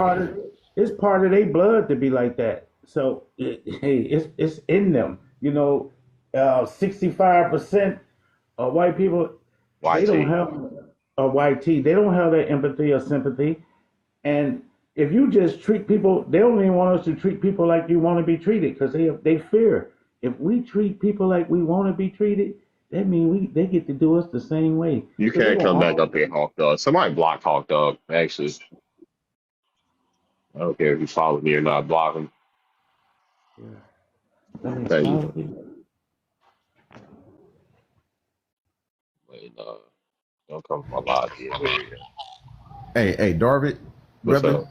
it's part of their blood to be like that. So hey, it's in them. 65% of white people, they don't YT. have a white T. They don't have that empathy or sympathy. And if you just treat people, they don't even want us to treat people like you want to be treated because they fear. If we treat people like we want to be treated, that means they get to do us the same way. You So they can't gonna come back up all. here, Hawk Dog. Somebody block Hawk Dog. Actually, I don't care if you follow me or not. Block him. Yeah. Let me Thank you. follow you. But, don't come from my live area. Hey, Darvid, What's brother. up?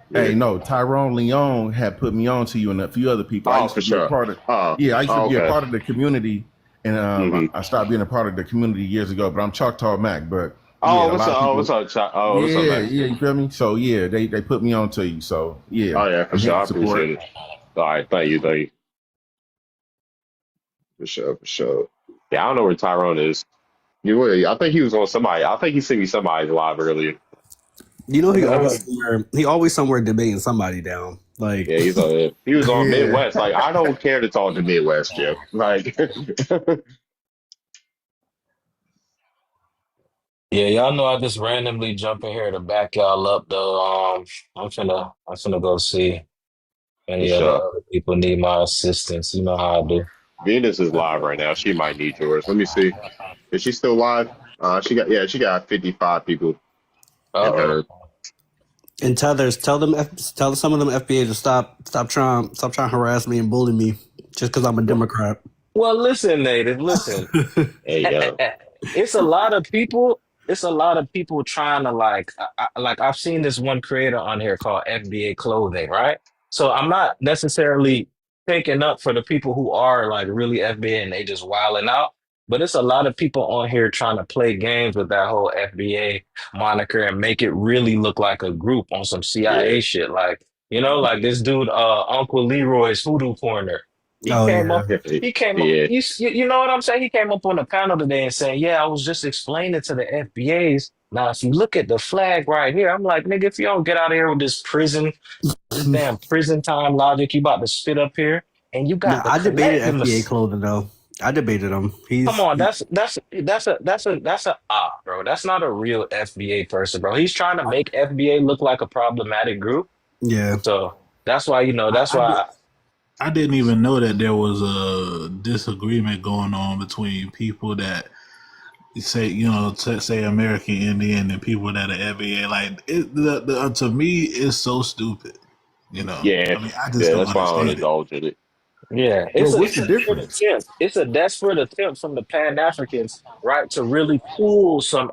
Yeah. Hey, no, Tyrone Leon had put me on to you and a few other people. I Oh, used for to be a sure. part of, Oh, yeah, I used to oh be a okay. part of the community, and Hmm. I started being a part of the community years ago. But I'm Choctaw Mac, but yeah, Oh, a what's lot up? of Oh, what's people, up? Oh, what's up, yeah, man? yeah, you feel me? So yeah, they put me on to you. So yeah, Oh, yeah, for I'm sure. here I to appreciate support. it. All right, thank you, thank you. For sure, for sure. Yeah, I don't know where Tyrone is. I think he was on somebody. I think he sent me somebody's live earlier. You know, Uh, he always somewhere debating somebody down. Like, Yeah, he's on it. He was on Yeah. Midwest. Like, I don't care to talk to Midwest, Jeff. Like, Yeah, y'all know I just randomly jump in here to back y'all up though. I'm finna go see if for any of the sure. other people need my assistance. You know how I do. Venus is live right now. She might need yours. Let me see. Is she still live? She got 55 people in Uh-oh. her. and tell some of them FBA to stop trying to harass me and bully me just because I'm a What? Democrat. Well, listen, Native, listen. Hey, yo. It's a lot of people. It's a lot of people trying to like I've seen this one creator on here called FBA Clothing, right? So I'm not necessarily taking up for the people who are like really FBA and they just wilding out, but it's a lot of people on here trying to play games with that whole FBA moniker and make it really look like a group on some Yeah. CIA shit. Like, like this dude, Uncle Leroy's Hoodoo Corner. He Oh came yeah. up he came up, Yeah. you know what I'm saying? He came up on the panel today and saying, yeah, I was just explaining to the FBAs. Now, if you look at the flag right here, I'm like, nigga, if you don't get out of here with this damn prison time logic, you about to spit up here and you No, got to I debated connect them. FBA clothing though. I debated him. Come on, that's a op, bro. That's not a real FBA person, bro. He's trying to make FBA look like a problematic group. Yeah. So that's why, I, that's I did. why I didn't even know that there was a disagreement going on between people that say say American Indian and people that are FBA. Like to me, it's so stupid. Yeah. I mean, I just Yeah. don't That's why I don't understand it. indulge in it. Yeah, Well, what's it's the a desperate difference? attempt. It's a desperate attempt from the Pan Africans, right, to really pull some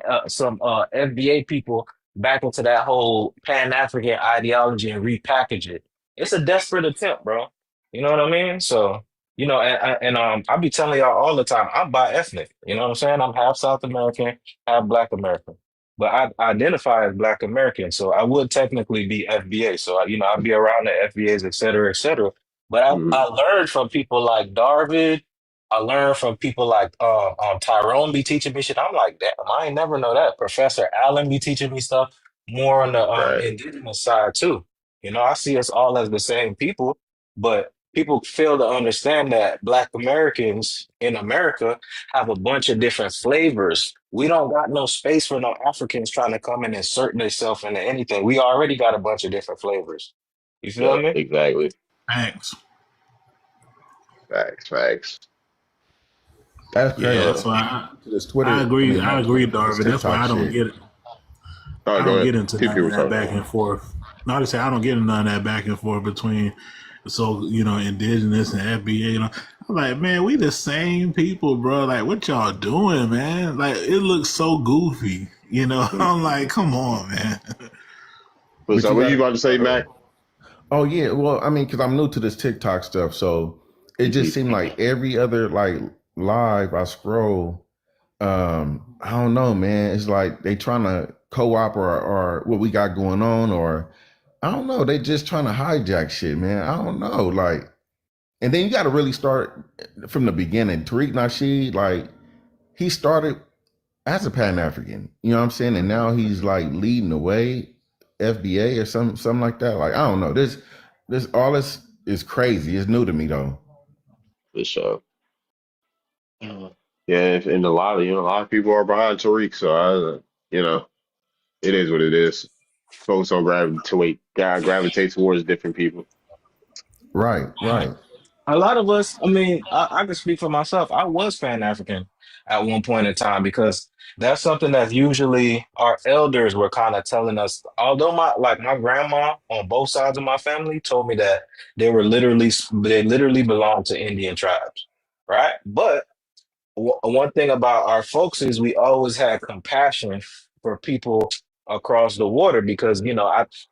FBA people back into that whole Pan African ideology and repackage it. It's a desperate attempt, bro. You know what I mean? So, I be telling y'all all the time, I'm bi-ethnic. You know what I'm saying? I'm half South American, half Black American. But I identify as Black American, so I would technically be FBA. So, I'd be around the FBAs, et cetera, et cetera. But I Mhm. learned from people like Darvid. I learned from people like Tyrone be teaching me shit. I'm like, damn, I ain't never know that. Professor Allen be teaching me stuff more on the Right. indigenous side too. I see us all as the same people, but people fail to understand that Black Americans in America have a bunch of different flavors. We don't got no space for no Africans trying to come and insert themselves into anything. We already got a bunch of different flavors. You feel Yep. me? Exactly. Thanks. Facts. Facts. That's Yeah, crazy. that's Uh, why To this I Twitter, I agree. mean, I not agree, Twitter, this Darvin. That's why TikTok I don't shit. get it. all right, I go don't ahead. get into People none were of that talking. back and forth. Not to say I don't get into none of that back and forth between indigenous and FBA. I'm like, man, we the same people, bro. Like, what y'all doing, man? Like, it looks so goofy. I'm like, come on, man. What's But up? you What you got about to say, Mac? oh yeah, well, I mean, because I'm new to this TikTok stuff, so it Hmm. just seemed like every other like live I scroll, I don't know, man. It's like they trying to co-op or what we got going on, or I don't know. They just trying to hijack shit, man. I don't know, like, and then you got to really start from the beginning. Tariq Nasheed, like, he started as a Pan African, you know what I'm saying, and now he's like leading the way, FBA or something like that. Like, I don't know. This all this is crazy. It's new to me though. For sure. Yeah, and a lot of people are behind Tariq, so it is what it is. Folks don't gravitate towards different people. Right, right. A lot of us, I mean, I can speak for myself. I was Pan African at one point in time because that's something that usually our elders were kind of telling us. Although my grandma on both sides of my family told me that they literally belonged to Indian tribes, right? But one thing about our folks is we always had compassion for people across the water because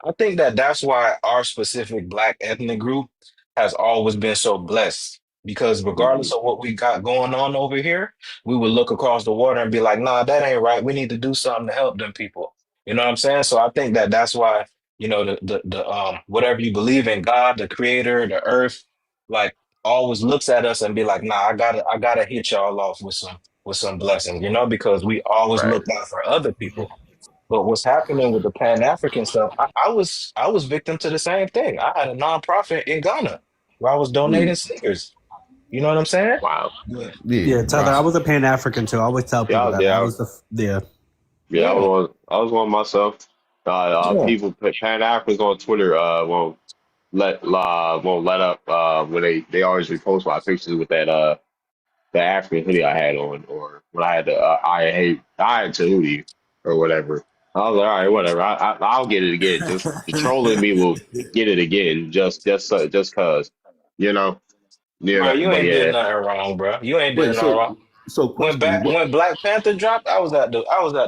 I think that that's why our specific black ethnic group has always been so blessed because Hmm. regardless of what we got going on over here, we would look across the water and be like, nah, that ain't right, we need to do something to help them people. You know what I'm saying? So I think that that's why the whatever you believe in, God, the creator, the earth, like, always looks at us and be like, nah, I gotta hit y'all off with some blessings, because we always Right. looked out for other people. But what's happening with the Pan African stuff, I was victim to the same thing. I had a nonprofit in Ghana where I was Mm. donating sneakers. You know what I'm saying? Wow. But Yeah, Yeah, Tether, I wow. was a Pan African too. I always tell people Yeah, that. I yeah, was yeah. yeah. yeah, I was one myself. yeah. People, Pan Africans on Twitter, won't let up when they always repost my pictures with the African hoodie I had on, or when I had the I had Tahuti or whatever. I was like, all right, whatever. I'll get it again. Just the trolling me will get it again. Just cause, you know, Bro, you But ain't did yeah, nothing wrong, bro. You ain't did Wait, nothing wrong. so question, what When Black Panther dropped, I was at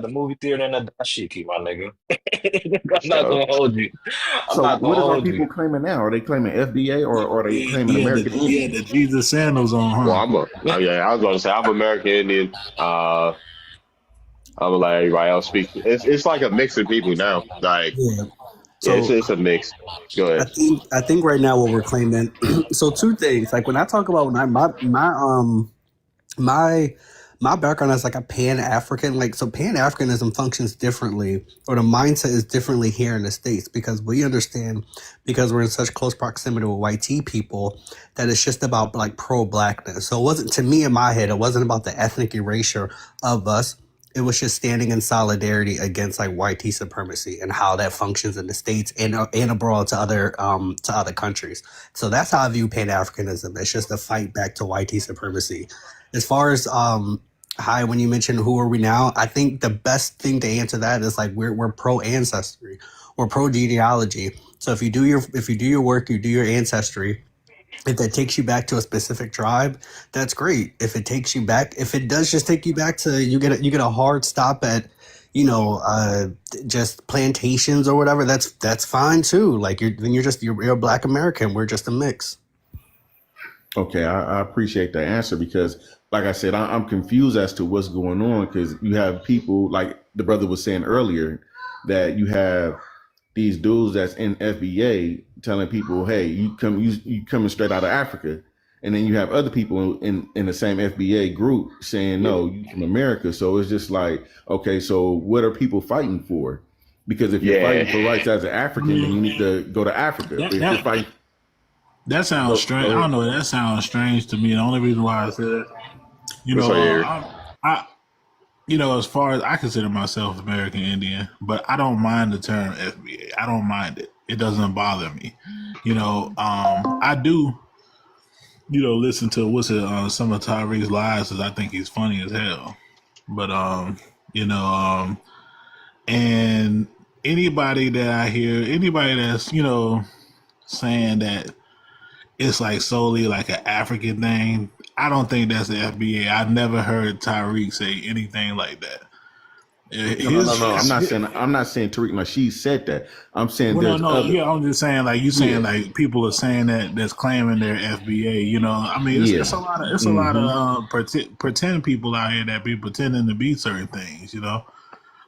the movie theater in the dashiki, my nigga. I'm not so gonna hold you. I'm so not gonna what is our hold you. people claiming now? Are they claiming FBA or are they claiming Yeah, American the Indian? Jesus sandals on, well, huh? yeah, I was about to say I'm American Indian. I'm like everybody else speak. It's like a mix of people now. Like Yeah. yeah, So it's a mix. Go I ahead. think I think right now what we're claiming. So two things. Like when I talk about when my my background as like a pan African, like so Pan Africanism functions differently, or the mindset is differently here in the States because we understand because we're in such close proximity with white tea people that it's just about like pro blackness. So it wasn't, to me in my head, it wasn't about the ethnic erasure of us. It was just standing in solidarity against like white tea supremacy and how that functions in the States and abroad to other countries. So that's how I view Pan Africanism. It's just a fight back to white tea supremacy. As far as hi, when you mentioned who are we now, I think the best thing to answer that is like we're pro ancestry, we're pro genealogy. So if you do your work, you do your ancestry. If that takes you back to a specific tribe, that's great. If it takes you back, if it does just take you back to you get a hard stop at just plantations or whatever, that's fine too. Like you're a black American. We're just a mix. Okay, I appreciate that answer because, like I said, I'm confused as to what's going on because you have people like the brother was saying earlier that you have these dudes that's in FBA telling people, "Hey, you coming straight out of Africa," and then you have other people in the same FBA group saying, Yeah, "No, you from America." So it's just like, okay, so what are people fighting for? Because if you're fighting yeah. for rights as an I African, then you mean, need to go to Africa. that But if you're that fighting, that sounds go strange. I ahead. don't know. That sounds strange to me. The only reason why I said it, What's up, Eric? I as far as I consider myself American Indian, but I don't mind the term FBA. I don't mind it. It doesn't bother me. I do. listen to some of Tyreek's lives, because I think he's funny as hell. But you know, and anybody that I hear, anybody that's saying that it's like solely like an African thing, I don't think that's the FBA. I've never heard Tyreek say anything like that. No. I'm not saying Tariq. No, she said that. I'm saying Well, no, there's no, other. yeah, I'm just saying, like you saying, Yeah. like people are saying that's claiming they're FBA. I mean, it's Yeah. a lot of pretend people out here that be pretending to be certain things. A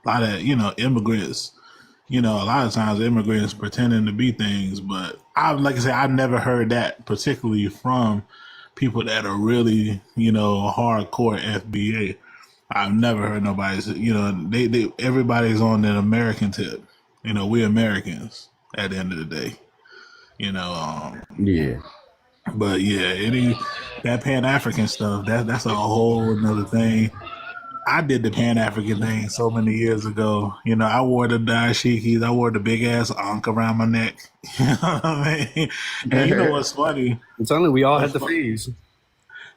lot of immigrants. A lot of times immigrants pretending to be things, but like I said, I've never heard that particularly from people that are really hardcore FBA. I've never heard nobody say, they everybody's on that American tip. We Americans at the end of the day. You know, Yeah. but yeah, that Pan African stuff, that's a whole another thing. I did the Pan African thing so many years ago. I wore the dashikis, I wore the big ass ankh around my neck. You know what I mean? And you know what's funny? I'm telling you, we all had What's the fu- phase.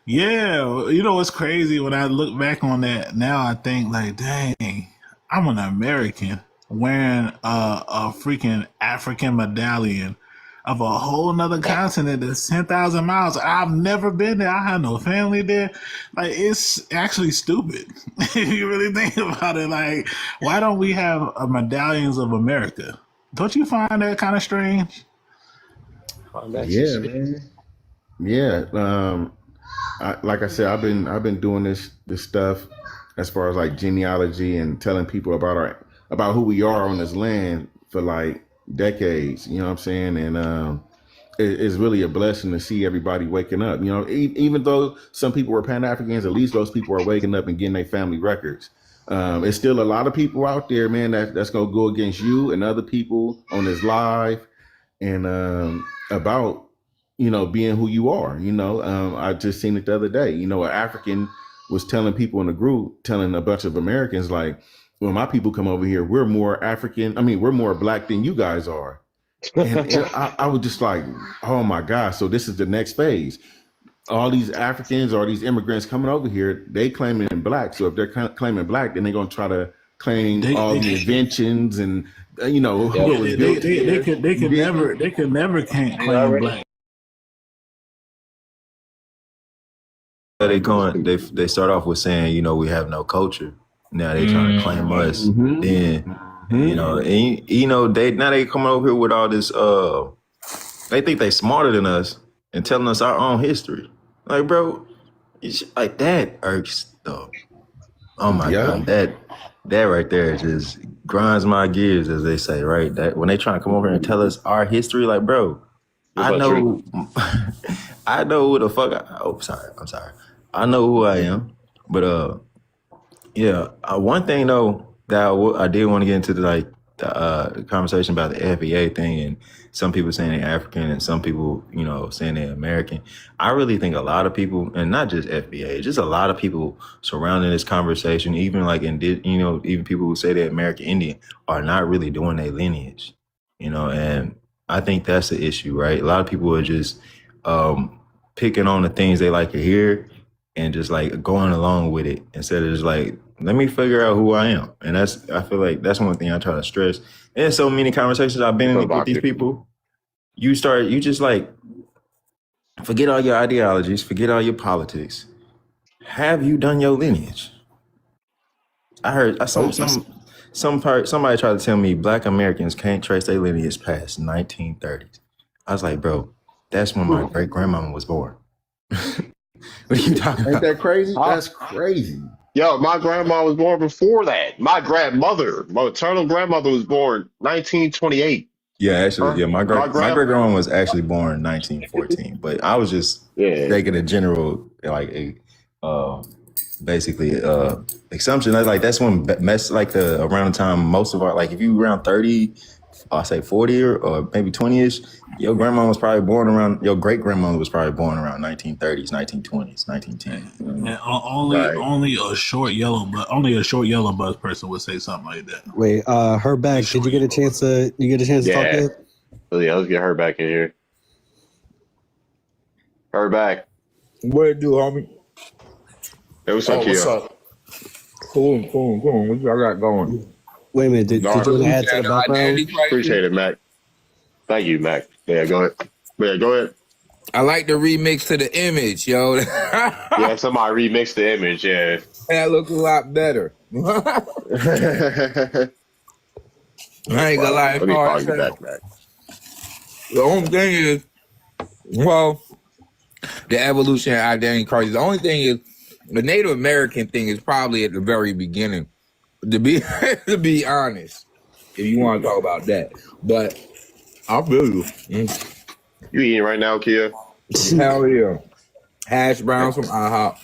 Yeah, what's crazy when I look back on that now, I think like, dang, I'm an American wearing a freaking African medallion of a whole nother continent that's 10,000 miles. I've never been there. I have no family there. Like, it's actually stupid. If you really think about it, like, why don't we have medallions of America? Don't you find that kind of strange? Yeah, man. Yeah. Like I said, I've been doing this stuff as far as like genealogy and telling people about who we are on this land for like decades. You know what I'm saying? And it's really a blessing to see everybody waking up. Even though some people were Pan Africans, at least those people are waking up and getting their family records. It's still a lot of people out there, man, that's gonna go against you and other people on this live and about being who you are. I just seen it the other day. An African was telling people in the group, telling a bunch of Americans, like, when my people come over here, we're more African. I mean, we're more black than you guys are. And I was just like, oh my gosh, so this is the next phase. All these Africans or these immigrants coming over here, they claiming black. So if they're claiming black, then they're gonna try to claim They, all they, the inventions and who it yeah, was built here. they You could dig me? never can't claim black. They start off with saying, we have no culture. Now they trying to claim us. Then they coming over here with all this they think they smarter than us and telling us our own history. Like, bro, like that irks though. Oh my Yeah. God, that right there just grinds my gears, as they say, right? That when they trying to come over here and tell us our history, like, bro, I know, I know who the fuck. I'm sorry. I know who I am, but yeah. One thing though that I did want to get into the conversation about the FBA thing, and some people saying they're African and some people, saying they're American. I really think a lot of people, and not just FBA, just a lot of people surrounding this conversation, even like even people who say they're American Indian, are not really doing their lineage, and I think that's the issue, right? A lot of people are just picking on the things they like to hear and just like going along with it instead of just like, let me figure out who I am. And I feel like that's one thing I try to stress. And so many conversations I've been in with these people, you just like, forget all your ideologies, forget all your politics. Have you done your lineage? I heard somebody tried to tell me Black Americans can't trace their lineage past 1930s. I was like, bro, that's when my great grandmama was born. What are you talking Ain't about? that crazy? That's crazy. Yo, my grandma was born before that. My maternal grandmother was born 1928. Yeah, actually, yeah, my My great grand, grandma was actually born in 1914, but I was just yeah. taking a general like a basically assumption. That's when like the around the time most of our, like, if you around 30, I say 40 or maybe 20ish, your grandma was probably born around, your great grandmother was probably born around 1930s, 1920s, 1910s. And Right. only a short yellow bus person would say something like that. Wait, her back. Did you get a chance to? You get a chance to talk Yeah. yet? So yeah, let's get her back in here. Her back. What it do, homie? Hey, what's up, Oh, what's Kia? up? Cool. What y'all got going? Wait a minute. Did No, you want to You add to said the the background? identity crisis. appreciate it, Mac. Thank you, Mac. Yeah, go ahead. Yeah, go ahead. I like the remix to the image, yo. Yeah, somebody remixed the image. Yeah. That looks a lot better. I No ain't gonna problem. lie, it's Let me hard call as you hell. back, Mac. The only thing is, well, the evolution of identity crisis. The only thing is, the Native American thing is probably at the very beginning. To be to be honest, if you want to talk about that, but I feel you. You eating right now, Kia? Hell yeah, hash browns from IHOP.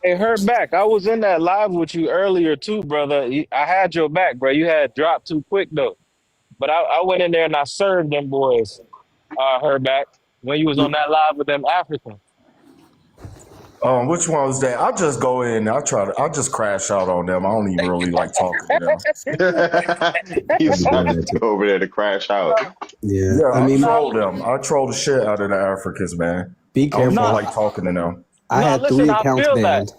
Hey, heard back. I was in that live with you earlier too, brother. I had your back, bro. You had dropped too quick though. But I went in there and I served them boys. Heard back when you was on that live with them Africans. Which one was that? I just go in. I just crash out on them. I don't even really like talking to them. You I be said doing that too. go over there to crash out. Yeah. Yeah, I I mean, troll them. I troll the shit out of the Africans, man. be I don't even careful. No, like talking to them. I no. had Listen, 3 I accounts feel that. banned.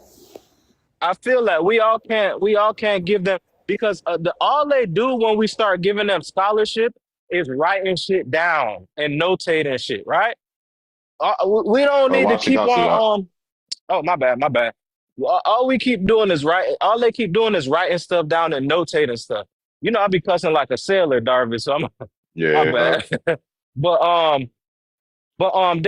I feel that we all can't give them because all they do when we start giving them scholarship is writing shit down and notating shit, right? We don't Oh, need to watch the keep Godzilla. on. Oh, my bad. All we keep doing is write. All they keep doing is writing stuff down and notating stuff. You know, I be cussing like a sailor, Darby. So I'm my Yeah, huh? bad. but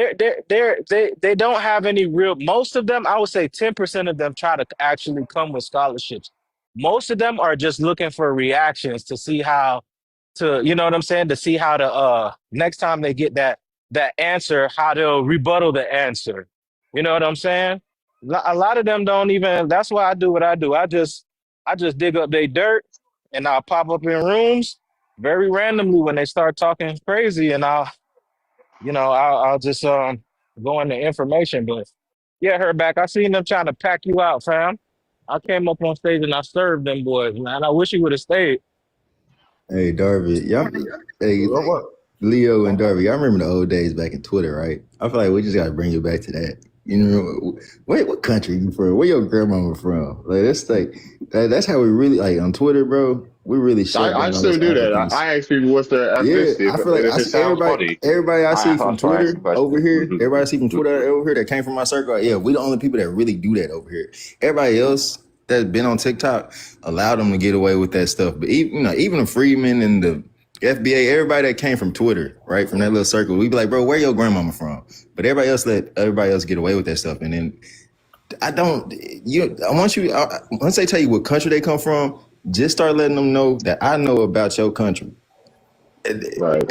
they don't have any real. Most of them, I would say, 10% of them try to actually come with scholarships. Most of them are just looking for reactions to see how to, you know what I'm saying, to see how to next time they get that answer, how they'll rebuttal the answer. You know what I'm saying? A lot of them don't even. That's why I do what I do. I just dig up their dirt and I'll pop up in rooms very randomly when they start talking crazy, and I'll just go into information. But yeah, her back. I seen them trying to pack you out, fam. I came up on stage and I served them boys, man. I wish you would have stayed. Hey, Darby. Y'all, hey, What? Leo and Darby. I remember the old days back in Twitter, right? I feel like we just got to bring you back to that. You know, wait, what country you from? Where your grandmama from? Like that's how we really like on Twitter, bro. We really shut I down still those do that. Africans. I ask people what's their Yeah, ethnicity, I feel like if I it see sounds funny. everybody I see I from try to ask the Twitter over question. here, everybody I see from Twitter over here that came from my circle. Yeah, we the only people that really do that over here. Everybody else that's been on TikTok allowed them to get away with that stuff. But even the Freeman and the FBA, everybody that came from Twitter, right, from that little circle, we be like, bro, where your grandmama from? But everybody else let everybody else get away with that stuff. And then I don't. Once they tell you what country they come from, just start letting them know that I know about your country. Right.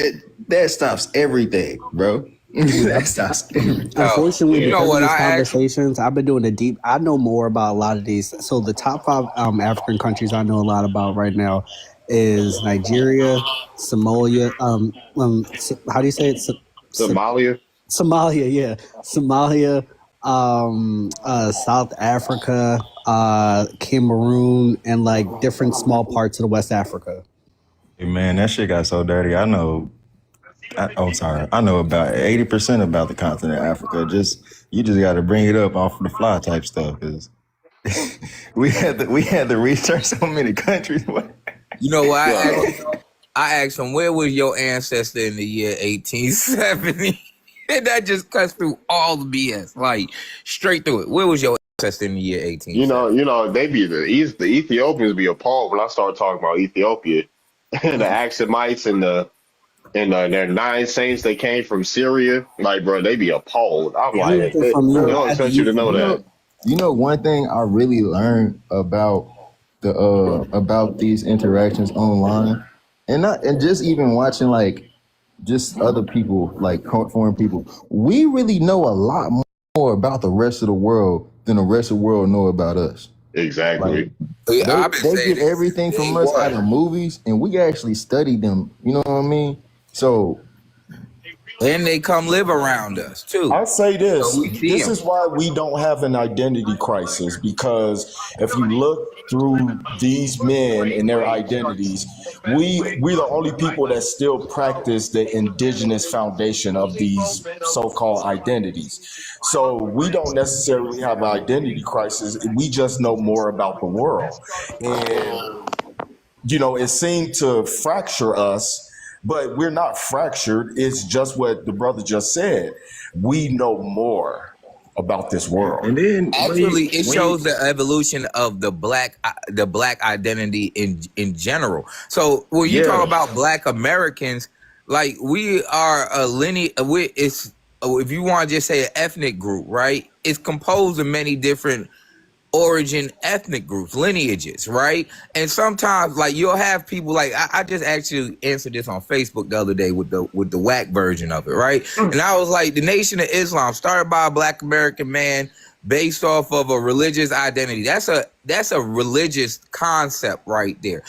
That stops everything, bro. That stops everything. Unfortunately, You know because of what these I asked? conversations, I've been doing a deep. I know more about a lot of these. So the top 5 African countries I know a lot about right now is Nigeria, Somalia. How do you say it? Somalia? Somalia, yeah, Somalia, South Africa, Cameroon, and like different small parts of the West Africa. Hey, man, that shit got so dirty. Sorry. I know about 80% about the continent of Africa. You just got to bring it up off the fly type stuff because we had to research so many countries. You know what I Well, asked? I asked him, where was your ancestor in the year 1870? And that just cuts through all the BS, like straight through it. Where was your ancestor in the year 1870? they be the Ethiopians be appalled when I start talking about Ethiopia and the Axumites and their 9 saints that came from Syria. Like, bro, they be appalled. I'm Yeah, I like, learned it from they you. don't expect you to know that. One thing I really learned about these interactions online, and just even watching like just other people, like foreign people, we really know a lot more about the rest of the world than the rest of the world know about us. Like Exactly. Yeah, they I've been they saying get this since everything day from us out one. of movies, and we actually study them. You know what I mean? So And they come live around us too. I say So this. we see This them. is why we don't have an identity crisis, because if you look through these men and their identities, we're the only people that still practice the indigenous foundation of these so-called identities. So we don't necessarily have an identity crisis. We just know more about the world. And it seemed to fracture us, but we're not fractured. It's just what the brother just said. We know more about this world. And then Actually, it shows the evolution of the black identity in general. So when you talk yeah, about Black Americans, like we are a lineage. It's if you want to just say an ethnic group, right? It's composed of many different origin ethnic groups, lineages, right? And sometimes like you'll have people like I just actually answered this on Facebook the other day with the whack version of it, right? And I was like, the Nation of Islam started by a Black American man based off of a religious identity. That's a religious concept right there.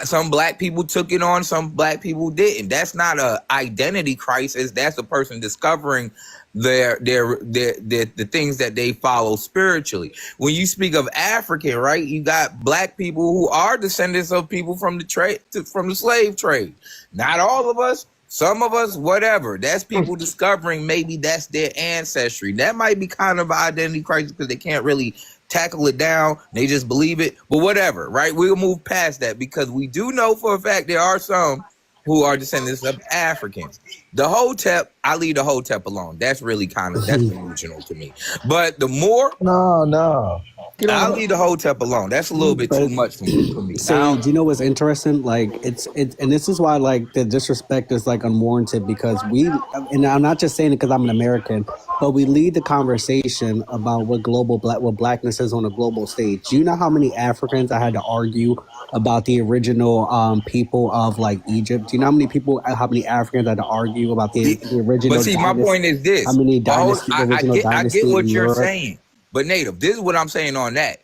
Some black people took it on, some black people didn't. That's not a identity crisis. That's a person discovering the things that they follow spiritually. When you speak of African, right, you got black people who are descendants of people from the slave trade. Not all of us, some of us, whatever. That's people discovering maybe that's their ancestry. That might be kind of an identity crisis because they can't really tackle it down. They just believe it, but whatever, right? We'll move past that because we do know for a fact there are some who are descendants of Africans. The Hotep, I leave the Hotep alone. That's really that's delusional to me. But the more, no. I'll leave the Hotep alone. That's a little bit too But much for me. Sage, you know what's interesting? Like it's and this is why like the disrespect is like unwarranted because and I'm not just saying it because I'm an American, but we lead the conversation about what what blackness is on a global stage. Do you know how many Africans I had to argue about the original people of like Egypt? Do you know how many Africans I had to argue about the But original see, my dynasty? point is How this. many dynasty, the original I get dynasty what in you're Europe? saying. But Native, this is what I'm saying on that.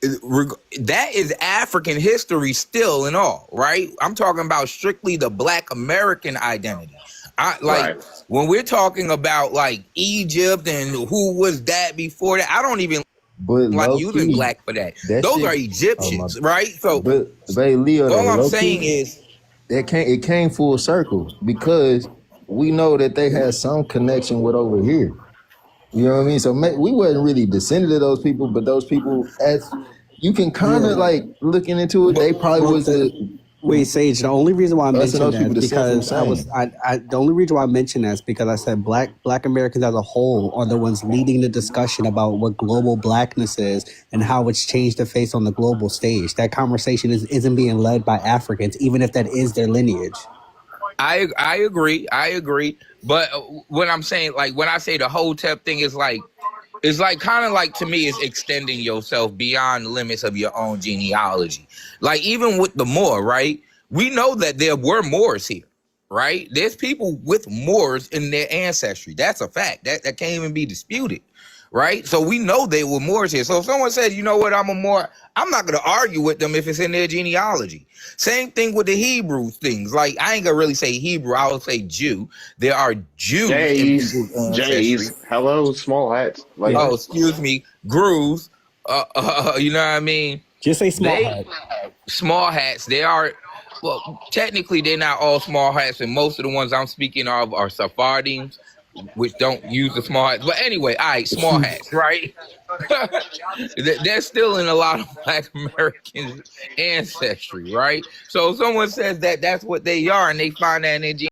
That is African history still and all, right? I'm talking about strictly the Black American identity. Right. When we're talking about like Egypt and who was that before that, I don't even but like low using key, black for that. that Those shit. are Oh my. Egyptians, right? So But Leo, though, all I'm low saying key, is it came full circle because we know that they had some connection with over here. You know what I mean? So we wasn't really descended of those people, but those people, as you can kind of Yeah. like looking into it, they probably Well, was wait, Sage. The only reason why I us and mentioned those that people is descend from the because same. the only reason why I mentioned that is because I said Black Americans as a whole are the ones leading the discussion about what global blackness is and how it's changed the face on the global stage. That conversation isn't being led by Africans, even if that is their lineage. I agree. But what I'm saying, like when I say the Hotep thing is like, it's like kind of like to me is extending yourself beyond the limits of your own genealogy. Like even with the Moor, right? We know that there were Moors here, right? There's people with Moors in their ancestry. That's a fact. That can't even be disputed, right? So we know they were Moors here. So if someone says, you know what, I'm a Moor, I'm not going to argue with them if it's in their genealogy. Same thing with the Hebrew things. Like I ain't gonna really say Hebrew, I would say Jew. There are Jews in J's, people's ancestry. J's. Hello, small hats. Like Oh, excuse me, grooves. You know what I mean? Just say small They hat. small hats. They are well, technically they're not all small hats, and most of the ones I'm speaking of are Sephardims, which don't use the small hats. But anyway, all right, small hats, right? They're still in a lot of Black Americans' ancestry, right? So if someone says that that's what they are, and they find that in their